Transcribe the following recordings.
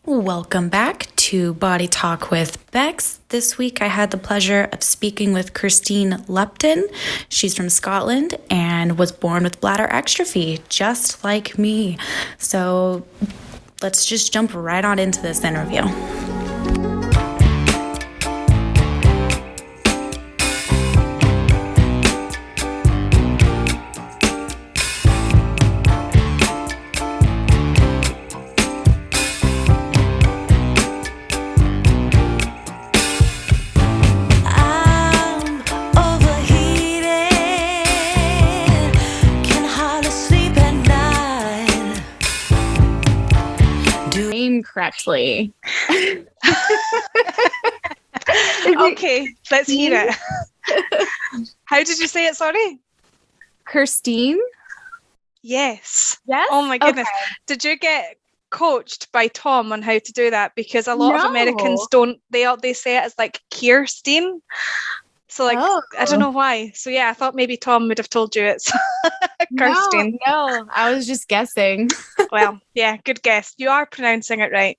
Welcome back to Body Talk with Becks. This week I had the pleasure of speaking with Kirsteen Lupton. She's from Scotland and was born with bladder exstrophy, just like me. So let's just jump right on into this interview. Correctly. Okay, let's hear it. How did you say it? Sorry, Kirsteen. Yes. Yes. Oh my goodness. Okay. Did you get coached by Tom on how to do that? Because a lot of Americans don't. They say it as like Kirsteen. So like I don't know why. So yeah, I thought maybe Tom would have told you it's Kirsteen. No, I was just guessing. Well, yeah, good guess. You are pronouncing it right.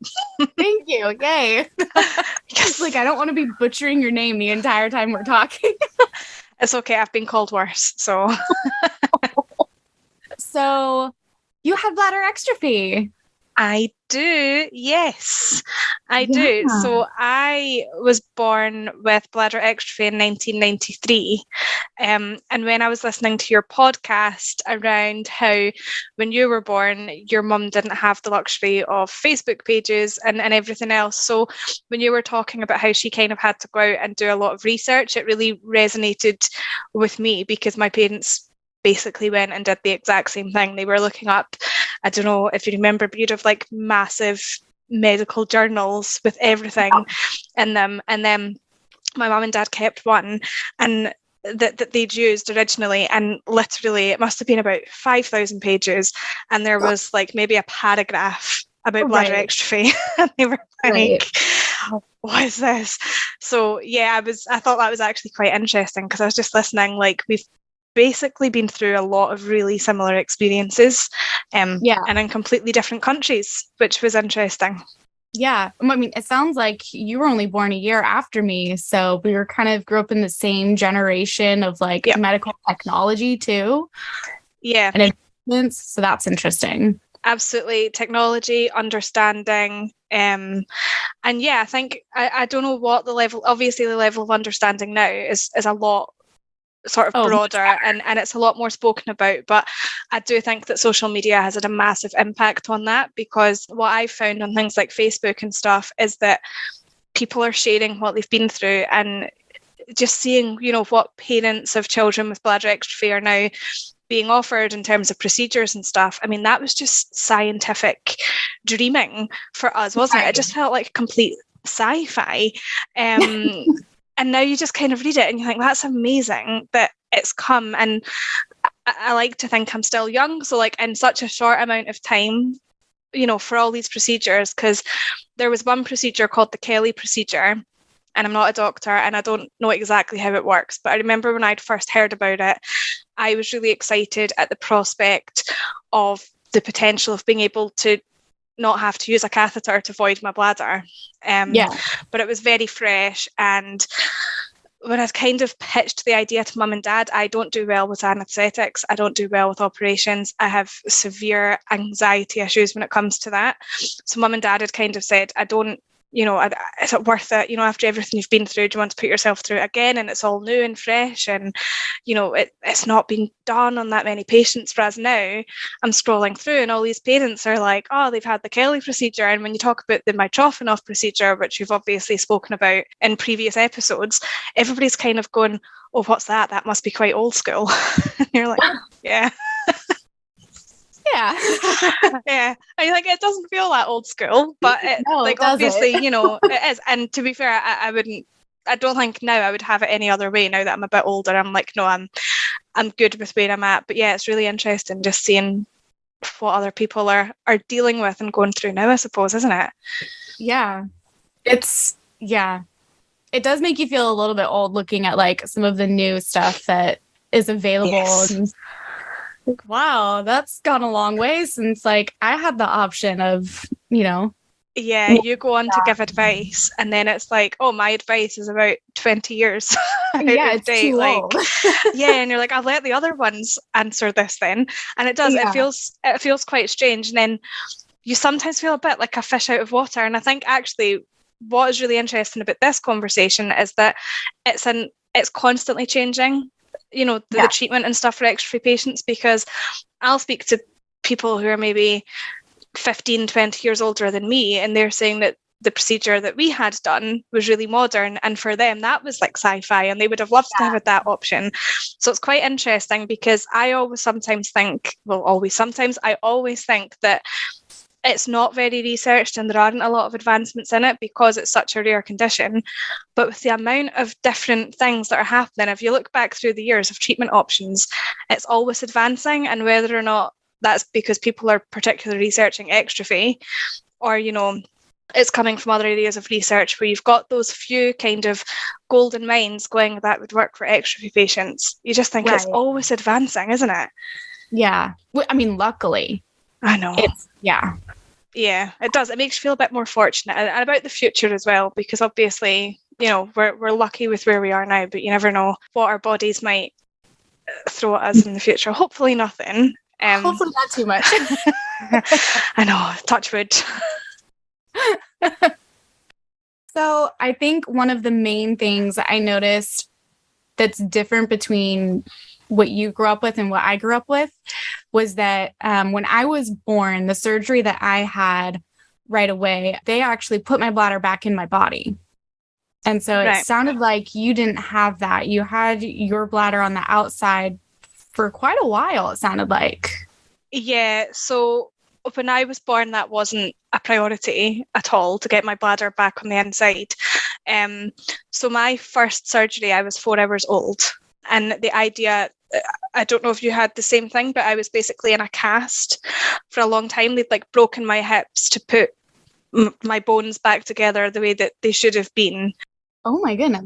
Thank you. Yay. Yes. Like, I don't want to be butchering your name the entire time we're talking. It's okay. I've been called worse. So. So you had bladder exstrophy. I do, yes, I do. So I was born with bladder exstrophy in 1993. And when I was listening to your podcast around how when you were born, your mum didn't have the luxury of Facebook pages and everything else. So when you were talking about how she kind of had to go out and do a lot of research, it really resonated with me because my parents basically went and did the exact same thing. They were looking up, I don't know if you remember, but you'd have like massive medical journals with everything in them. And then my mum and dad kept one and that they'd used originally, and literally it must have been about 5,000 pages. And there was like maybe a paragraph about bladder exstrophy. And they were like, what is this? So yeah, I thought that was actually quite interesting because I was just listening, like we've basically been through a lot of really similar experiences and in completely different countries, which was interesting. Yeah. I mean, it sounds like you were only born a year after me. So we were kind of grew up in the same generation of like medical technology too. Yeah. And so that's interesting. Absolutely. Technology, understanding. And yeah, I think, I don't know what the level, obviously the level of understanding now is a lot sort of broader and it's a lot more spoken about, but I do think that social media has had a massive impact on that, because what I've found on things like Facebook and stuff is that people are sharing what they've been through, and just seeing, you know, what parents of children with bladder exstrophy are now being offered in terms of procedures and stuff. I mean, that was just scientific dreaming for us, wasn't it? It just felt like complete sci-fi. And now you just kind of read it and you think, that's amazing that it's come. And I like to think I'm still young. So like in such a short amount of time, you know, for all these procedures, because there was one procedure called the Kelly procedure, and I'm not a doctor and I don't know exactly how it works, but I remember when I'd first heard about it, I was really excited at the prospect of the potential of being able to not have to use a catheter to void my bladder. But it was very fresh, and when I kind of pitched the idea to mum and dad, I don't do well with anesthetics, I don't do well with operations, I have severe anxiety issues when it comes to that. So mum and dad had kind of said, I don't, you know, is it worth it? You know, after everything you've been through, do you want to put yourself through it again? And it's all new and fresh. And, you know, it's not been done on that many patients. Whereas now I'm scrolling through and all these parents are like, oh, they've had the Kelly procedure. And when you talk about the Mitrofanov procedure, which we've obviously spoken about in previous episodes, everybody's kind of going, oh, what's that? That must be quite old school. And you're like, yeah. Yeah. Yeah. I like, it doesn't feel that old school, but it obviously, you know, it is. And to be fair, I don't think now I would have it any other way now that I'm a bit older. I'm like, no, I'm good with where I'm at. But yeah, it's really interesting just seeing what other people are dealing with and going through now, I suppose, isn't it? Yeah. It does make you feel a little bit old looking at like some of the new stuff that is available. Yes. And wow, that's gone a long way since like I had the option of, you know, Yeah, you go on to give advice, and then it's like, oh, my advice is about 20 years out of It's date. too Like, old. yeah, and you're like, I'll let the other ones answer this then. And it does, it feels quite strange. And then you sometimes feel a bit like a fish out of water. And I think actually what is really interesting about this conversation is that it's constantly changing, you know, the treatment and stuff for extrophy patients, because I'll speak to people who are maybe 15, 20 years older than me, and they're saying that the procedure that we had done was really modern, and for them that was like sci-fi, and they would have loved to have had that option. So it's quite interesting, because I always think that it's not very researched and there aren't a lot of advancements in it because it's such a rare condition. But with the amount of different things that are happening, if you look back through the years of treatment options, it's always advancing. And whether or not that's because people are particularly researching extrophy, or, you know, it's coming from other areas of research where you've got those few kind of golden minds going, that would work for extrophy patients. You just think it's always advancing, isn't it? Yeah. I mean, luckily. I know. Yeah, it does. It makes you feel a bit more fortunate, and about the future as well, because obviously, you know, we're lucky with where we are now, but you never know what our bodies might throw at us in the future. Hopefully nothing. Hopefully not too much. I know, touch wood. So I think one of the main things I noticed that's different between what you grew up with and what I grew up with was that when I was born, the surgery that I had right away, they actually put my bladder back in my body. And so it sounded like you didn't have that. You had your bladder on the outside for quite a while, it sounded like. Yeah, so when I was born, that wasn't a priority at all, to get my bladder back on the inside. So my first surgery, I was 4 hours old. And the idea, I don't know if you had the same thing, but I was basically in a cast for a long time. They'd like broken my hips to put my bones back together the way that they should have been. Oh my goodness.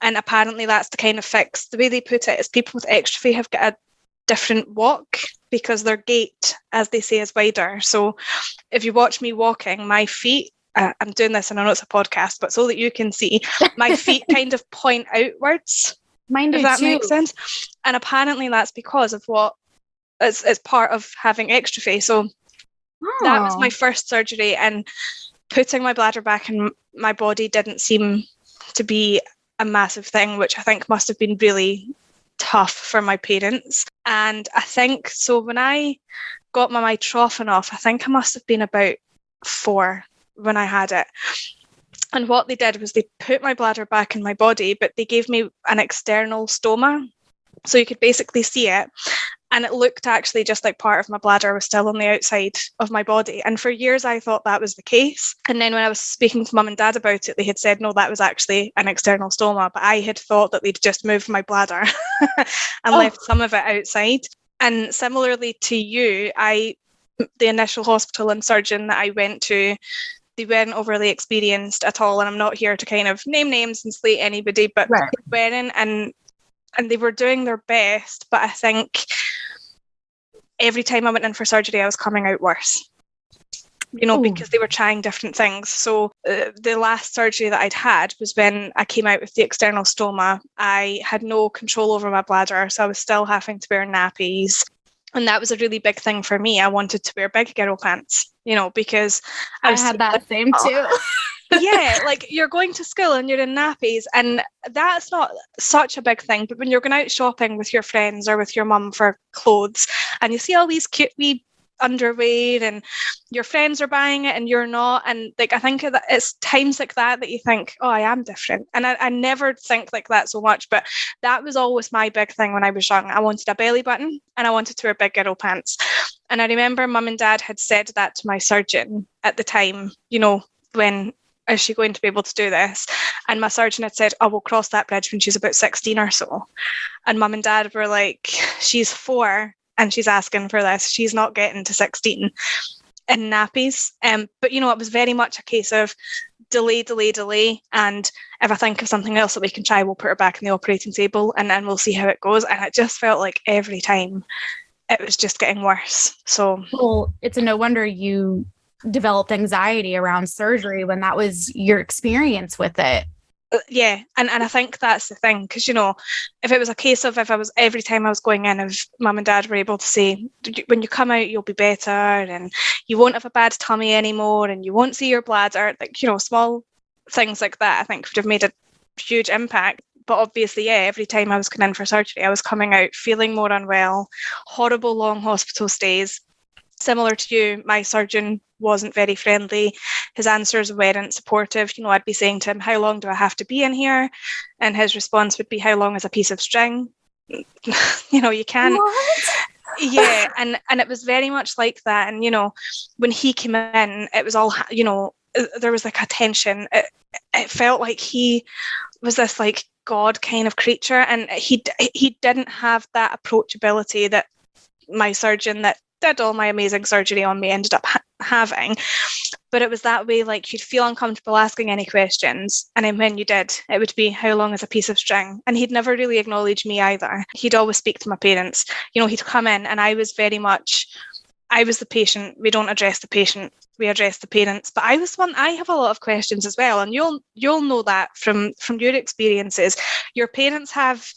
And apparently that's the kind of fix. The way they put it is people with extrophy have got a different walk because their gait, as they say, is wider. So if you watch me walking, my feet, I'm doing this and I know it's a podcast, but so that you can see, my feet kind of point outwards. Mine do, if that too. Makes sense. And apparently that's because of what it's part of having extrophy. So that was my first surgery, and putting my bladder back in my body didn't seem to be a massive thing, which I think must have been really tough for my parents. And I think, so when I got my trophin off, I think I must have been about 4 when I had it. And what they did was they put my bladder back in my body, but they gave me an external stoma. So you could basically see it. And it looked actually just like part of my bladder was still on the outside of my body. And for years, I thought that was the case. And then when I was speaking to mum and dad about it, they had said, no, that was actually an external stoma. But I had thought that they'd just moved my bladder and left some of it outside. And similarly to you, the initial hospital and surgeon that I went to, they weren't overly experienced at all. And I'm not here to kind of name names and slate anybody, but they went in and they were doing their best. But I think every time I went in for surgery, I was coming out worse, you know, because they were trying different things. So the last surgery that I'd had was when I came out with the external stoma. I had no control over my bladder, so I was still having to wear nappies. And that was a really big thing for me. I wanted to wear big girl pants, you know, because I had that same too. Yeah, like you're going to school and you're in nappies, and that's not such a big thing. But when you're going out shopping with your friends or with your mum for clothes, and you see all these cute wee underwear and your friends are buying it and you're not, and like I think that it's times like that you think, oh, I am different. And I never think like that so much, but that was always my big thing when I was young. I wanted a belly button and I wanted to wear big girl pants. And I remember mum and dad had said that to my surgeon at the time, you know, when is she going to be able to do this? And my surgeon had said, oh, we'll cross that bridge when she's about 16 or so. And mum and dad were like, she's 4 and she's asking for this. She's not getting to 16 in nappies. But, you know, it was very much a case of delay. And if I think of something else that we can try, we'll put her back in the operating table and then we'll see how it goes. And it just felt like every time it was just getting worse. So, well, it's a no wonder you developed anxiety around surgery when that was your experience with it. Yeah, and I think that's the thing, because if it was a case of, if I was, every time I was going in, if mum and dad were able to say, when you come out you'll be better and you won't have a bad tummy anymore and you won't see your bladder, like small things like that, I think would have made a huge impact. But obviously, yeah, every time I was coming in for surgery, I was coming out feeling more unwell, horrible long hospital stays. Similar to you, my surgeon wasn't very friendly. His answers weren't supportive. I'd be saying to him, "How long do I have to be in here?" And his response would be, "How long is a piece of string?" You can't. What? Yeah, and it was very much like that. And when he came in, it was all there was like a tension. It felt like he was this like God kind of creature, and he didn't have that approachability that my surgeon that did all my amazing surgery on me ended up having. But it was that way, like you'd feel uncomfortable asking any questions, and then when you did, it would be, "How long is a piece of string?" And he'd never really acknowledge me either. He'd always speak to my parents. He'd come in, and I was the patient. We don't address the patient, we address the parents. But I have a lot of questions as well, and you'll know that from your experiences. Your parents have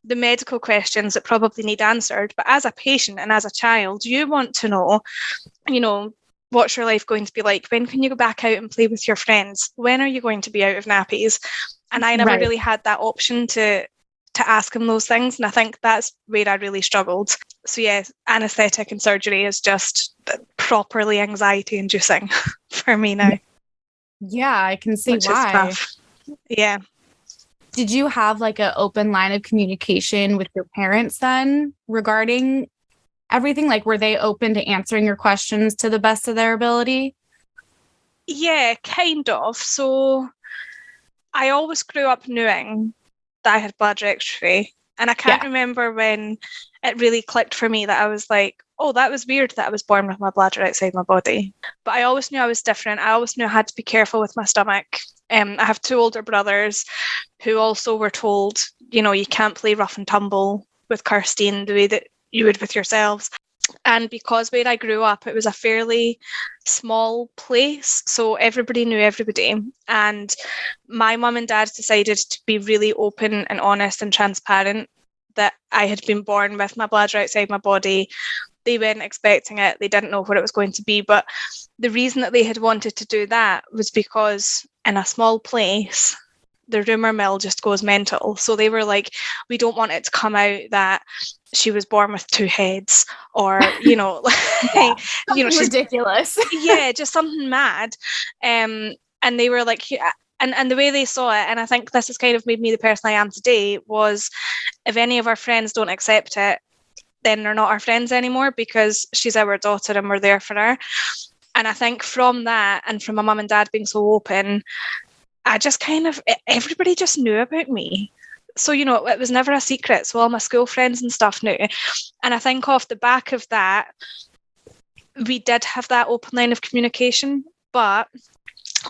the medical questions that probably need answered, but as a patient and as a child, you want to know, what's your life going to be like? When can you go back out and play with your friends? When are you going to be out of nappies? And I never really had that option to ask him those things, and I think that's where I really struggled. So yeah, anaesthetic and surgery is just properly anxiety inducing for me now. Yeah, I can see which why. is tough. Yeah. Did you have like an open line of communication with your parents then regarding everything? Like, were they open to answering your questions to the best of their ability? Yeah, kind of. So I always grew up knowing that I had bladder exstrophy, and I can't remember when it really clicked for me that I was like, "Oh, that was weird that I was born with my bladder outside my body." But I always knew I was different. I always knew I had to be careful with my stomach. I have 2 older brothers who also were told, you can't play rough and tumble with Kirsteen the way that you would with yourselves. And because where I grew up, it was a fairly small place, so everybody knew everybody. And my mum and dad decided to be really open and honest and transparent that I had been born with my bladder outside my body. They weren't expecting it. They didn't know what it was going to be. But the reason that they had wanted to do that was because in a small place, the rumour mill just goes mental. So they were like, "We don't want it to come out that she was born with 2 heads," or, she's ridiculous. Yeah, just something mad. And they were like, and the way they saw it, and I think this has kind of made me the person I am today, was if any of our friends don't accept it, then they're not our friends anymore, because she's our daughter and we're there for her. And I think from that, and from my mum and dad being so open, I just everybody just knew about me. So, it was never a secret. So all my school friends and stuff knew. And I think off the back of that, we did have that open line of communication. But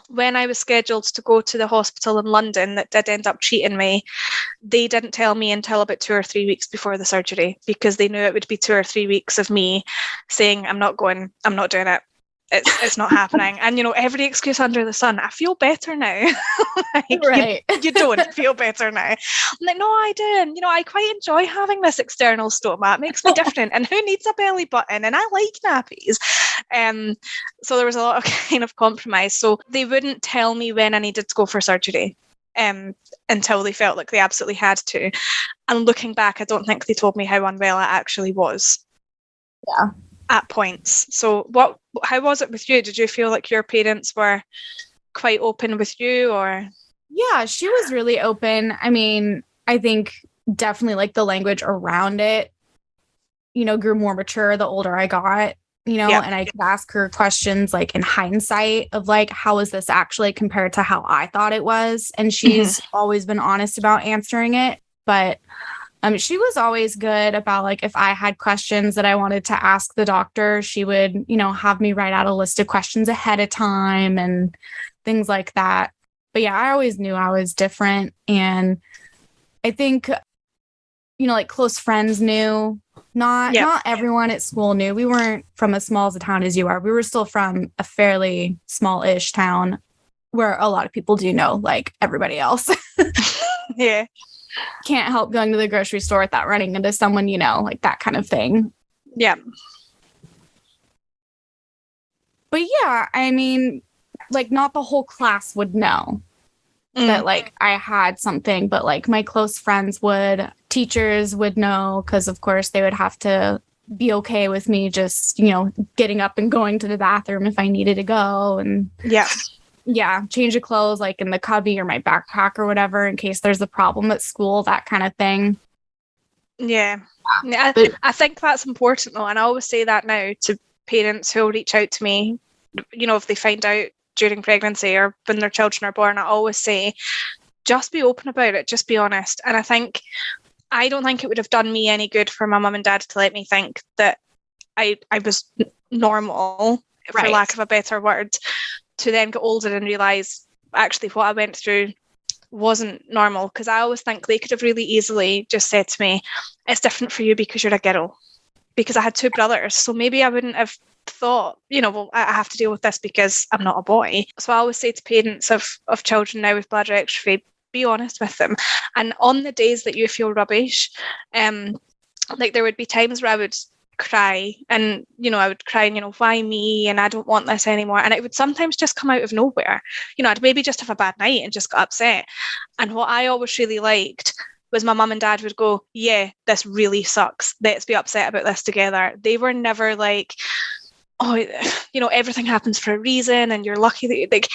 when I was scheduled to go to the hospital in London that did end up treating me, they didn't tell me until about 2 or 3 weeks before the surgery, because they knew it would be 2 or 3 weeks of me saying, "I'm not going, I'm not doing it. It's not happening." And, every excuse under the sun. I feel better now. Right. You don't feel better now. I'm like, "No, I didn't. I quite enjoy having this external stoma. It makes me different. And who needs a belly button? And I like nappies." So there was a lot of kind of compromise. So they wouldn't tell me when I needed to go for surgery until they felt like they absolutely had to. And looking back, I don't think they told me how unwell I actually was. Yeah. At points. So how was it with you? Did you feel like your parents were quite open with you, or? Yeah, she was really open. I mean, I think definitely like the language around it, grew more mature the older I got, and I could ask her questions like in hindsight of like, how is this actually compared to how I thought it was? And she's always been honest about answering it. But she was always good about like, if I had questions that I wanted to ask the doctor, she would, have me write out a list of questions ahead of time and things like that. But yeah, I always knew I was different. And I think, like close friends knew Not everyone at school knew. We weren't from as small as a town as you are. We were still from a fairly small-ish town where a lot of people do know, like everybody else. Yeah. Can't help going to the grocery store without running into someone, like that kind of thing. Yeah. But yeah, I mean, like not the whole class would know that like I had something, but like my close friends would, teachers would know, because of course they would have to be okay with me just, getting up and going to the bathroom if I needed to go. And change of clothes like in the cubby or my backpack or whatever in case there's a problem at school, that kind of thing. Yeah. I think that's important though, and I always say that now to parents who will reach out to me, if they find out during pregnancy or when their children are born. I always say, just be open about it, just be honest. And I don't think it would have done me any good for my mum and dad to let me think that I was normal, for lack of a better word, to then get older and realise actually what I went through wasn't normal. Because I always think they could have really easily just said to me, it's different for you because you're a girl. Because I had two brothers, so maybe I wouldn't have thought, well, I have to deal with this because I'm not a boy. So I always say to parents of children now with bladder exstrophy, be honest with them. And on the days that you feel rubbish, like there would be times where I would cry and, I would cry and, why me? And I don't want this anymore. And it would sometimes just come out of nowhere. I'd maybe just have a bad night and just got upset. And what I always really liked was my mum and dad would go, yeah, this really sucks. Let's be upset about this together. They were never like, oh, everything happens for a reason and you're lucky that like,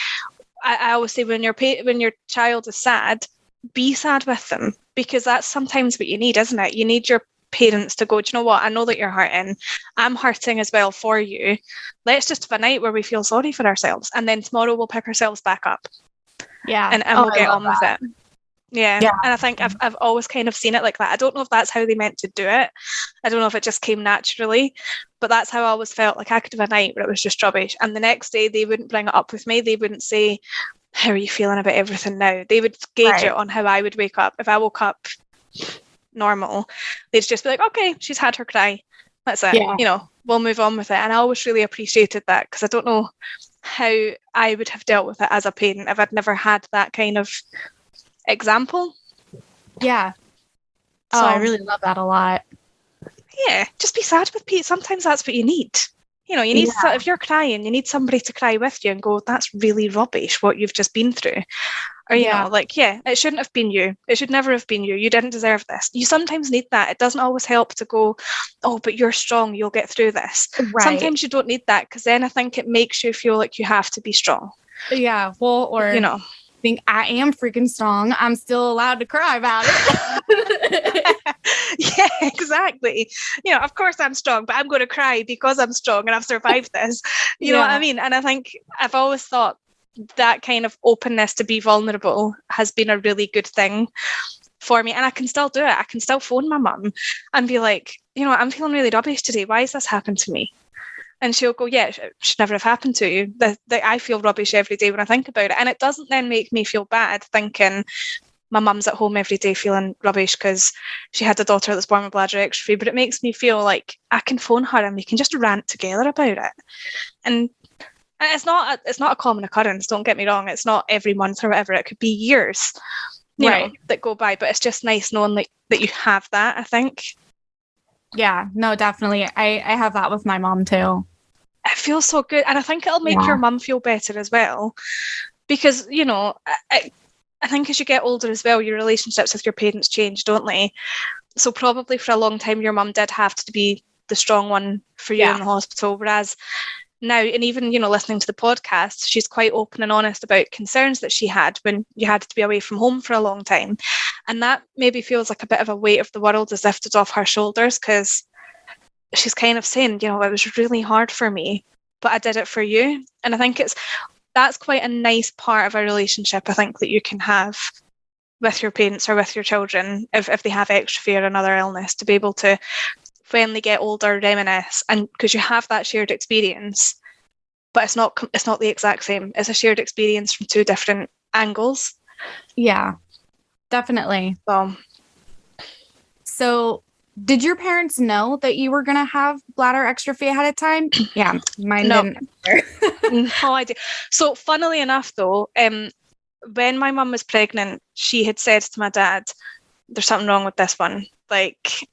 I always say when your child is sad, be sad with them, because that's sometimes what you need, isn't it? You need your parents to go, do you know what? I know that you're hurting. I'm hurting as well for you. Let's just have a night where we feel sorry for ourselves. And then tomorrow we'll pick ourselves back up. Yeah. And we'll get on with it. Yeah. And I think I've always kind of seen it like that. I don't know if that's how they meant to do it. I don't know if it just came naturally, but that's how I always felt. Like I could have a night where it was just rubbish. And the next day they wouldn't bring it up with me. They wouldn't say, how are you feeling about everything now? They would gauge it on how I would wake up. If I woke up normal, they'd just be like, okay, she's had her cry. That's it. Yeah. We'll move on with it. And I always really appreciated that, because I don't know how I would have dealt with it as a parent if I'd never had that kind of example. Yeah. So I really love that a lot. Yeah, just be sad with Pete. Sometimes that's what you need. You need if you're crying, you need somebody to cry with you and go, that's really rubbish what you've just been through. Or it shouldn't have been you. It should never have been you. You didn't deserve this. You sometimes need that. It doesn't always help to go, oh, but you're strong, you'll get through this. Right. Sometimes you don't need that, because then I think it makes you feel like you have to be strong. Yeah, well, or think I am freaking strong. I'm still allowed to cry about it. Yeah, exactly. Of course I'm strong, but I'm going to cry because I'm strong and I've survived this. You know what I mean? And I think I've always thought that kind of openness to be vulnerable has been a really good thing for me. And I can still do it. I can still phone my mum and be like, I'm feeling really rubbish today. Why has this happened to me? And she'll go, yeah, it should never have happened to you. I feel rubbish every day when I think about it. And it doesn't then make me feel bad thinking my mum's at home every day feeling rubbish because she had a daughter that's born with bladder exstrophy. But it makes me feel like I can phone her and we can just rant together about it. And it's not a common occurrence, don't get me wrong. It's not every month or whatever. It could be years, that go by. But it's just nice knowing that you have that, I think. Yeah, no, definitely. I have that with my mom too. It feels so good. And I think it'll make your mum feel better as well. Because, I think as you get older as well, your relationships with your parents change, don't they? So probably for a long time, your mum did have to be the strong one for you in the hospital. Whereas now, and even, listening to the podcast, she's quite open and honest about concerns that she had when you had to be away from home for a long time. And that maybe feels like a bit of a weight of the world is lifted off her shoulders, because she's kind of saying, it was really hard for me, but I did it for you. And I think that's quite a nice part of a relationship, I think, that you can have with your parents or with your children if they have exstrophy or another illness, to be able to, when they get older, reminisce, and because you have that shared experience, but it's not the exact same. It's a shared experience from two different angles. Yeah, definitely. So Did your parents know that you were going to have bladder exstrophy ahead of time? Yeah, mine No. didn't. No idea. So funnily enough though, when my mum was pregnant, she had said to my dad, there's something wrong with this one. Like,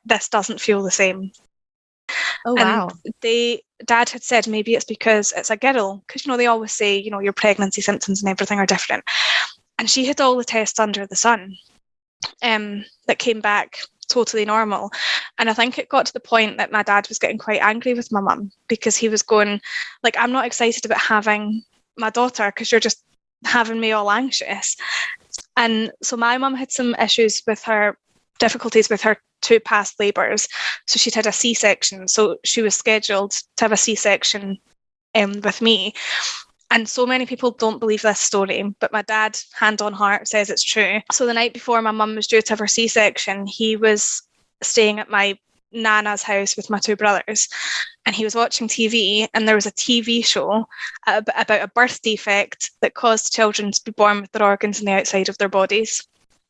this doesn't feel the same. Oh, wow. And dad had said maybe it's because it's a girl, because, you know, they always say, you know, your pregnancy symptoms and everything are different. And she had all the tests under the sun that came back totally normal. And I think it got to the point that my dad was getting quite angry with my mum, because he was going, like, I'm not excited about having my daughter because you're just having me all anxious. And so my mum had some issues with her, difficulties with her 2 past labours. So she'd had a C-section. So she was scheduled to have a C-section with me. And so many people don't believe this story, but my dad, hand on heart, says it's true. So the night before my mum was due to have her C-section, he was staying at my nana's house with my 2 brothers, and he was watching TV, and there was a TV show about a birth defect that caused children to be born with their organs on the outside of their bodies.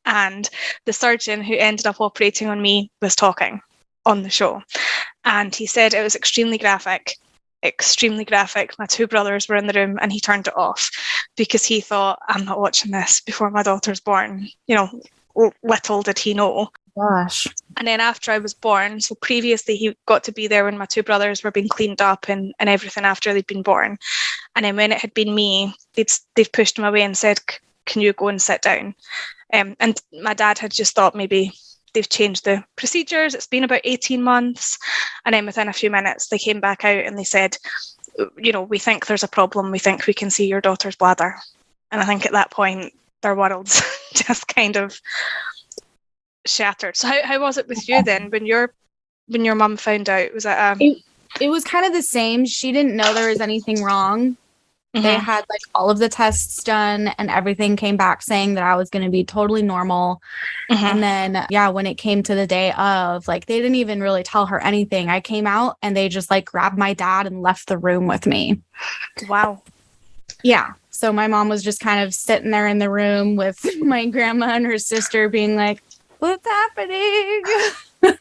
And the surgeon who ended up operating on me was talking on the show. And he said it was extremely graphic. My 2 brothers were in the room, and he turned it off because he thought, I'm not watching this before my daughter's born. You know, little did he know. Gosh. And then after I was born, so previously he got to be there when my 2 brothers were being cleaned up and everything after they'd been born. And then when it had been me, they've pushed him away and said, can you go and sit down? And my dad had just thought maybe they've changed the procedures. It's been about 18 months. And then within a few minutes, they came back out and they said, you know, we think there's a problem. We think we can see your daughter's bladder. And I think at that point, their worlds just kind of shattered. So how was it with you then when your mum found out? Was it was kind of the same. She didn't know there was anything wrong. They had like all of the tests done and everything came back saying that I was going to be totally normal. And then, when it came to the day of, like, they didn't even really tell her anything. I came out and they just like grabbed my dad and left the room with me. Wow. Yeah. So my mom was just kind of sitting there in the room with my grandma and her sister being like, what's happening?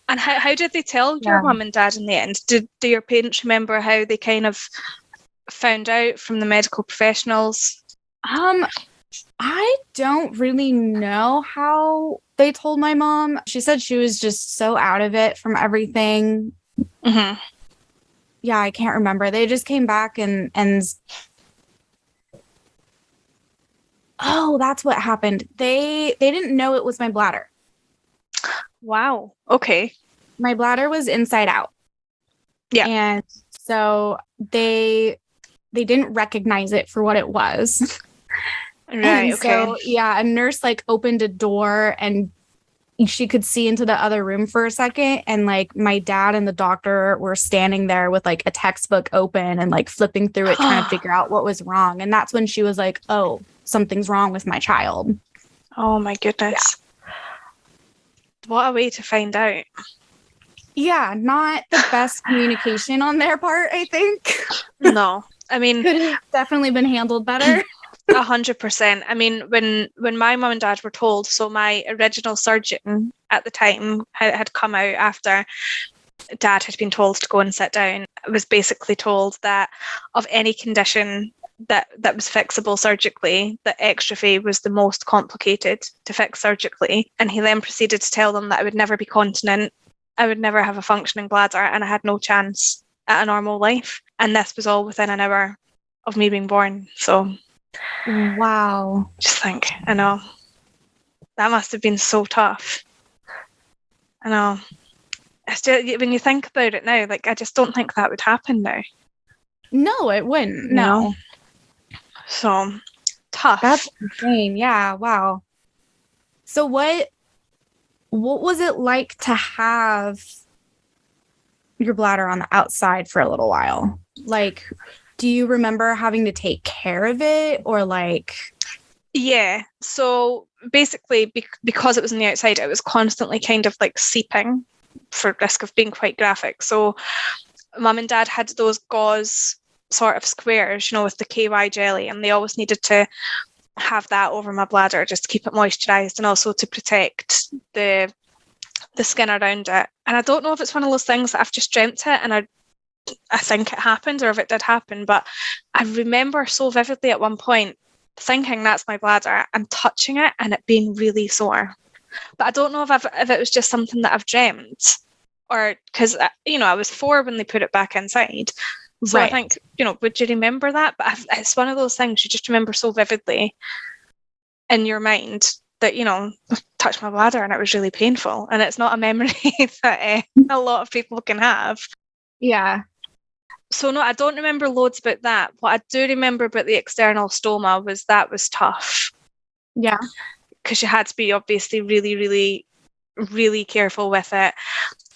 And how did they tell your mum and dad in the end? Do your parents remember how they kind of found out from the medical professionals? I don't really know how they told my mom. She said she was just so out of it from everything. Yeah, I can't remember. They just came back and oh, that's what happened. They didn't know it was my bladder. Wow. Okay. My bladder was inside out. Yeah. And so they didn't recognize it for what it was. Right. And okay. So, a nurse like opened a door and she could see into the other room for a second. And like my dad and the doctor were standing there with like a textbook open and like flipping through it, trying to figure out what was wrong. And that's when she was like, oh, something's wrong with my child. Oh my goodness. Yeah. What a way to find out. Yeah, not the best communication on their part, I think. No. I mean, could have definitely been handled better. 100%. I mean, when my mum and dad were told, so my original surgeon at the time had come out after dad had been told to go and sit down, was basically told that of any condition that was fixable surgically, that exstrophy was the most complicated to fix surgically. And he then proceeded to tell them that I would never be continent, I would never have a functioning bladder, and I had no chance at a normal life. And this was all within an hour of me being born. So wow. Just think, I know. That must have been so tough. I know. It's just, when you think about it now, like, I just don't think that would happen now. No, it wouldn't. No. So tough. That's insane. Yeah. Wow. So what was it like to have your bladder on the outside for a little while? Like, do you remember having to take care of it or like? Yeah. So basically, because it was on the outside, it was constantly kind of like seeping, for risk of being quite graphic. So mum and dad had those gauze sort of squares, you know, with the KY jelly, and they always needed to have that over my bladder just to keep it moisturized and also to protect the the skin around it. And I don't know if it's one of those things that I've just dreamt it and I think it happened, or if it did happen, but I remember so vividly at one point thinking that's my bladder and touching it and it being really sore. But I don't know if it was just something that I've dreamt, or because, I was 4 when they put it back inside. So right. I think, would you remember that? But it's one of those things you just remember so vividly in your mind that, touched my bladder and it was really painful. And it's not a memory that a lot of people can have. Yeah. So no, I don't remember loads about that. What I do remember about the external stoma was tough. Yeah. Because you had to be obviously really, really, really careful with it.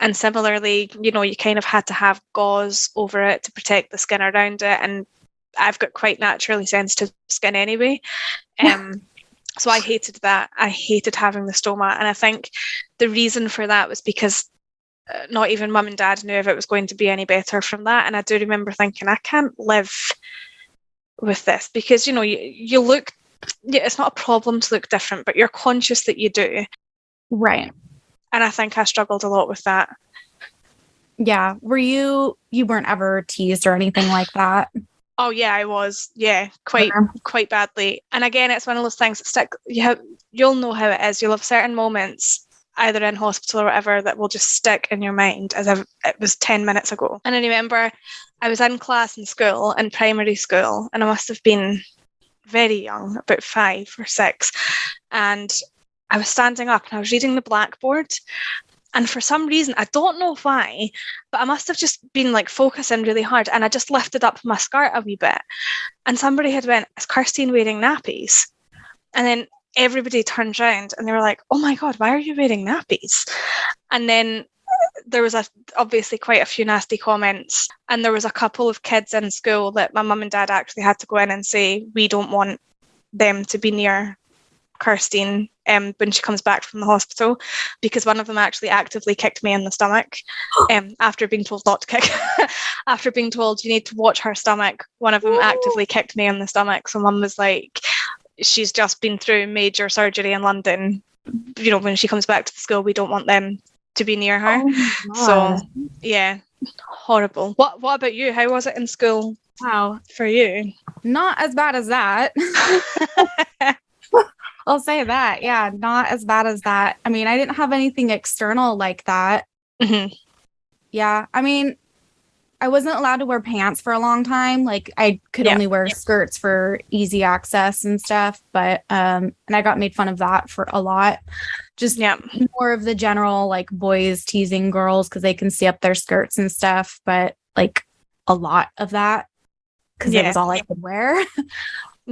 And similarly, you kind of had to have gauze over it to protect the skin around it. And I've got quite naturally sensitive skin anyway. So I hated that. I hated having the stoma. And I think the reason for that was because not even mum and dad knew if it was going to be any better from that. And I do remember thinking, I can't live with this because, you look, it's not a problem to look different, but you're conscious that you do. Right. And I think I struggled a lot with that. Yeah. Were you weren't ever teased or anything like that? Oh yeah, I was. Yeah, quite badly. And again, it's one of those things that stick. You'll know how it is. You'll have certain moments, either in hospital or whatever, that will just stick in your mind as if it was 10 minutes ago. And I remember I was in class in school, in primary school, and I must have been very young, about 5 or 6. And I was standing up and I was reading the blackboard. And for some reason, I don't know why, but I must have just been focusing really hard. And I just lifted up my skirt a wee bit. And somebody had went, "Is Kirsteen wearing nappies?" And then everybody turned around and they were like, "Oh my God, why are you wearing nappies?" And then there was obviously quite a few nasty comments. And there was a couple of kids in school that my mum and dad actually had to go in and say, "We don't want them to be near Kirsteen when she comes back from the hospital," because one of them actually actively kicked me in the stomach after being told not to kick. After being told you need to watch her stomach, one of them actively kicked me in the stomach. So mum was like, "She's just been through major surgery in London. When she comes back to the school, we don't want them to be near her." So yeah, horrible. What about you? How was it in school? Wow, for you? Not as bad as that. I'll say that. Yeah, not as bad as that. I mean, I didn't have anything external like that. Mm-hmm. Yeah. I mean, I wasn't allowed to wear pants for a long time. I could only wear skirts for easy access and stuff. But, and I got made fun of that for a lot. Just more of the general, boys teasing girls because they can see up their skirts and stuff. But, a lot of that because it was all I could wear.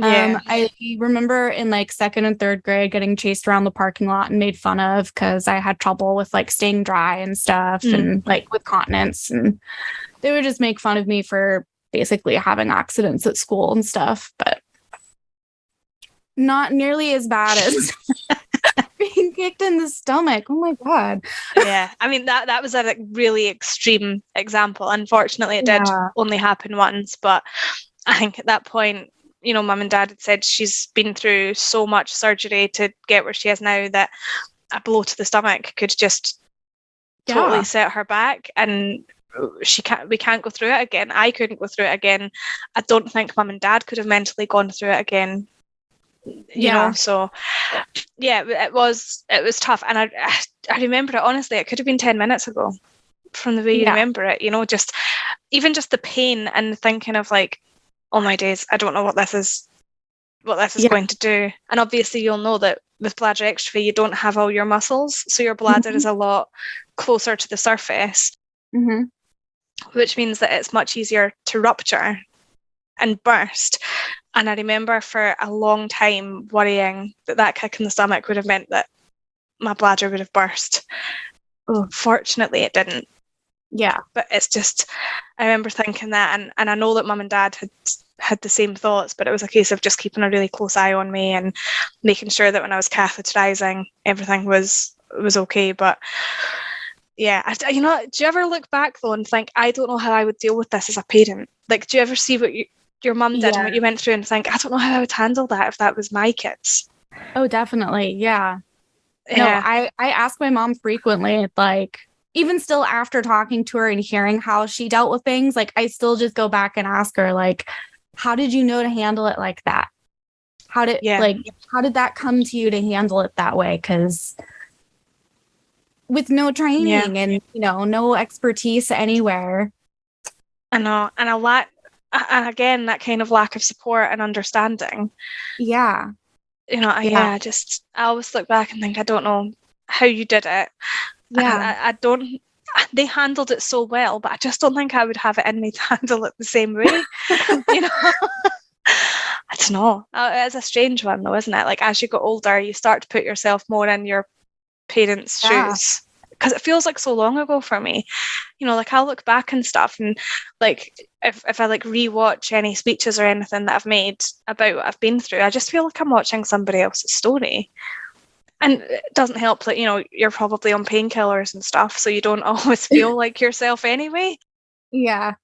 I remember in 2nd and 3rd grade getting chased around the parking lot and made fun of because I had trouble with staying dry and stuff and with continence, and they would just make fun of me for basically having accidents at school and stuff, but not nearly as bad as being kicked in the stomach. Oh my God. Yeah. I mean, that was a really extreme example. Unfortunately, it did only happen once, but I think at that point, mum and dad had said she's been through so much surgery to get where she is now that a blow to the stomach could just totally set her back, and we can't go through it again. I couldn't go through it again. I don't think mum and dad could have mentally gone through it again. You know, so yeah, it was tough. And I remember it, honestly, it could have been 10 minutes ago from the way you remember it, just even just the pain and thinking of oh my days, I don't know what this is going to do. And obviously you'll know that with bladder exstrophy, you don't have all your muscles. So your bladder is a lot closer to the surface, which means that it's much easier to rupture and burst. And I remember for a long time worrying that kick in the stomach would have meant that my bladder would have burst. Fortunately, it didn't. Yeah, but it's just, I remember thinking that, and I know that mum and dad had the same thoughts, but it was a case of just keeping a really close eye on me and making sure that when I was catheterizing, everything was okay. But yeah, do you ever look back though and think, I don't know how I would deal with this as a parent? Do you ever see what your mum did and what you went through and think, I don't know how I would handle that if that was my kids? Oh, definitely. Yeah. No, I ask my mom frequently, like, even still after talking to her and hearing how she dealt with things, like, I still just go back and ask her, like, how did you know to handle it like that? How did that come to you to handle it that way? Because with no training and, no expertise anywhere. I know. And and again, that kind of lack of support and understanding. Yeah. I always look back and think, I don't know how you did it. Yeah. I don't, they handled it so well, but I just don't think I would have it in me to handle it the same way. I don't know. It's a strange one though, isn't it? Like, as you get older, you start to put yourself more in your parents' shoes. Because it feels like so long ago for me. Like, I'll look back and stuff, and like if I like rewatch any speeches or anything that I've made about what I've been through, I just feel like I'm watching somebody else's story. And it doesn't help that, you're probably on painkillers and stuff, so you don't always feel like yourself anyway. Yeah.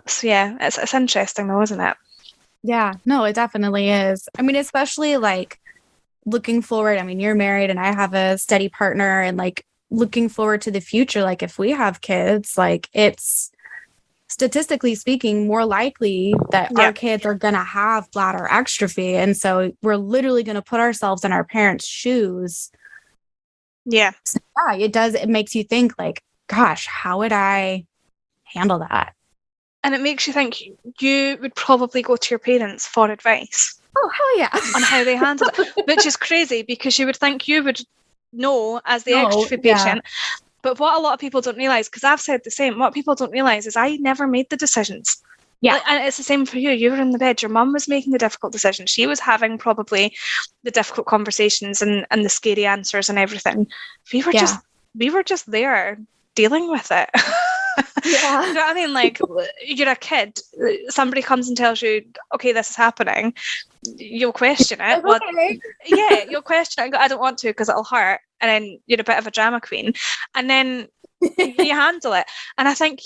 So yeah, it's interesting though, isn't it? Yeah, no, it definitely is. I mean, especially like looking forward. I mean, you're married and I have a steady partner, and like looking forward to the future. Like, if we have kids, like, it's statistically speaking more likely that our kids are going to have bladder exstrophy. And so we're literally going to put ourselves in our parents' shoes. Yeah. So, it makes you think, like, gosh, how would I handle that? And it makes you think you would probably go to your parents for advice. Oh, hell yeah. On how they handle it, which is crazy because you would think you would know as the extrophy patient. But what a lot of people don't realise, because I've said the same, what people don't realise is I never made the decisions. Yeah. And it's the same for you. You were in the bed. Your mum was making the difficult decisions. She was having probably the difficult conversations and the scary answers and everything. We were just there dealing with it. Yeah. You know what I mean? Like, you're a kid. Somebody comes and tells you, okay, this is happening. You'll question it. You'll question it and go, I don't want to because it'll hurt. And then you're a bit of a drama queen. And then you handle it. And I think,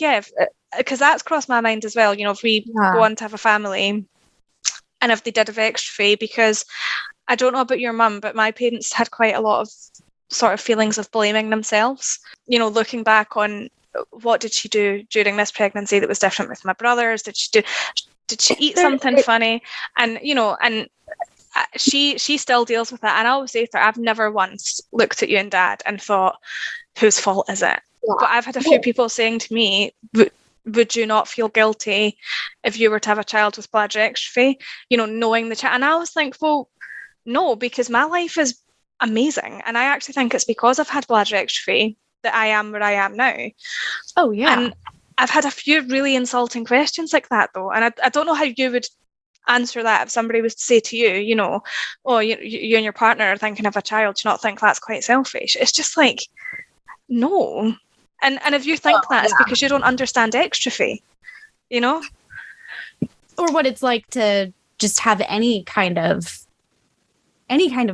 because that's crossed my mind as well. If we go on to have a family and if they did have extrophy, because I don't know about your mum, but my parents had quite a lot of sort of feelings of blaming themselves. Looking back on, what did she do during this pregnancy that was different with my brothers? Did she eat something funny? And she still deals with that. And I always say to her, I've never once looked at you and Dad and thought, whose fault is it? Yeah. But I've had a few people saying to me, would you not feel guilty if you were to have a child with bladder exstrophy? Knowing the child. And I always think, well, no, because my life is amazing. And I actually think it's because I've had bladder exstrophy that I am where I am now. Oh, yeah. And I've had a few really insulting questions like that, though. And I don't know how you would answer that if somebody was to say to you, oh, you and your partner are thinking of a child. Do you not think that's quite selfish? It's just like, no. And if you think that, it's because you don't understand extrophy, Or what it's like to just have any kind of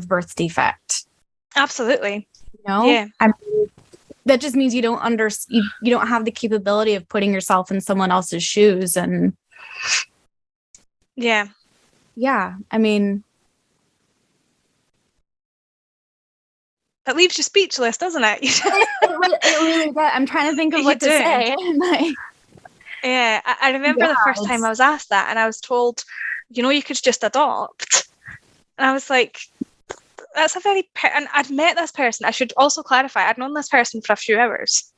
birth defect. Absolutely. Yeah. I mean, that just means you don't you don't have the capability of putting yourself in someone else's shoes. And yeah, I mean, it leaves you speechless, doesn't it? it really does. I'm trying to think of what to say. Yeah, I remember the first time I was asked that, and I was told, you could just adopt. And I was like, that's a very... and I'd met this person. I should also clarify, I'd known this person for a few hours.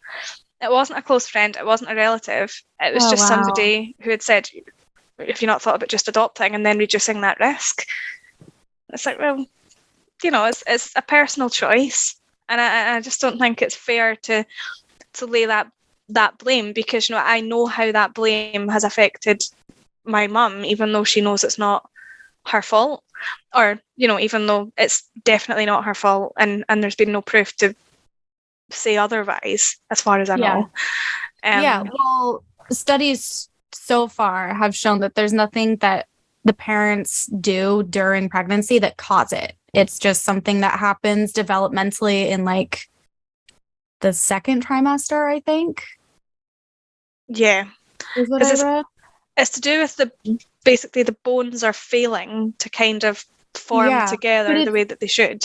It wasn't a close friend. It wasn't a relative. It was just somebody who had said, have you not thought about just adopting and then reducing that risk? It's like, well, it's a personal choice. And I just don't think it's fair to lay that blame, because, I know how that blame has affected my mum, even though she knows it's not her fault. Or, even though it's definitely not her fault, and there's been no proof to say otherwise, as far as I know. Well, studies so far have shown that there's nothing that the parents do during pregnancy that cause it. It's just something that happens developmentally in like the second trimester, I think. Yeah. Is what I read. It's to do with basically the bones are failing to kind of form together the way that they should.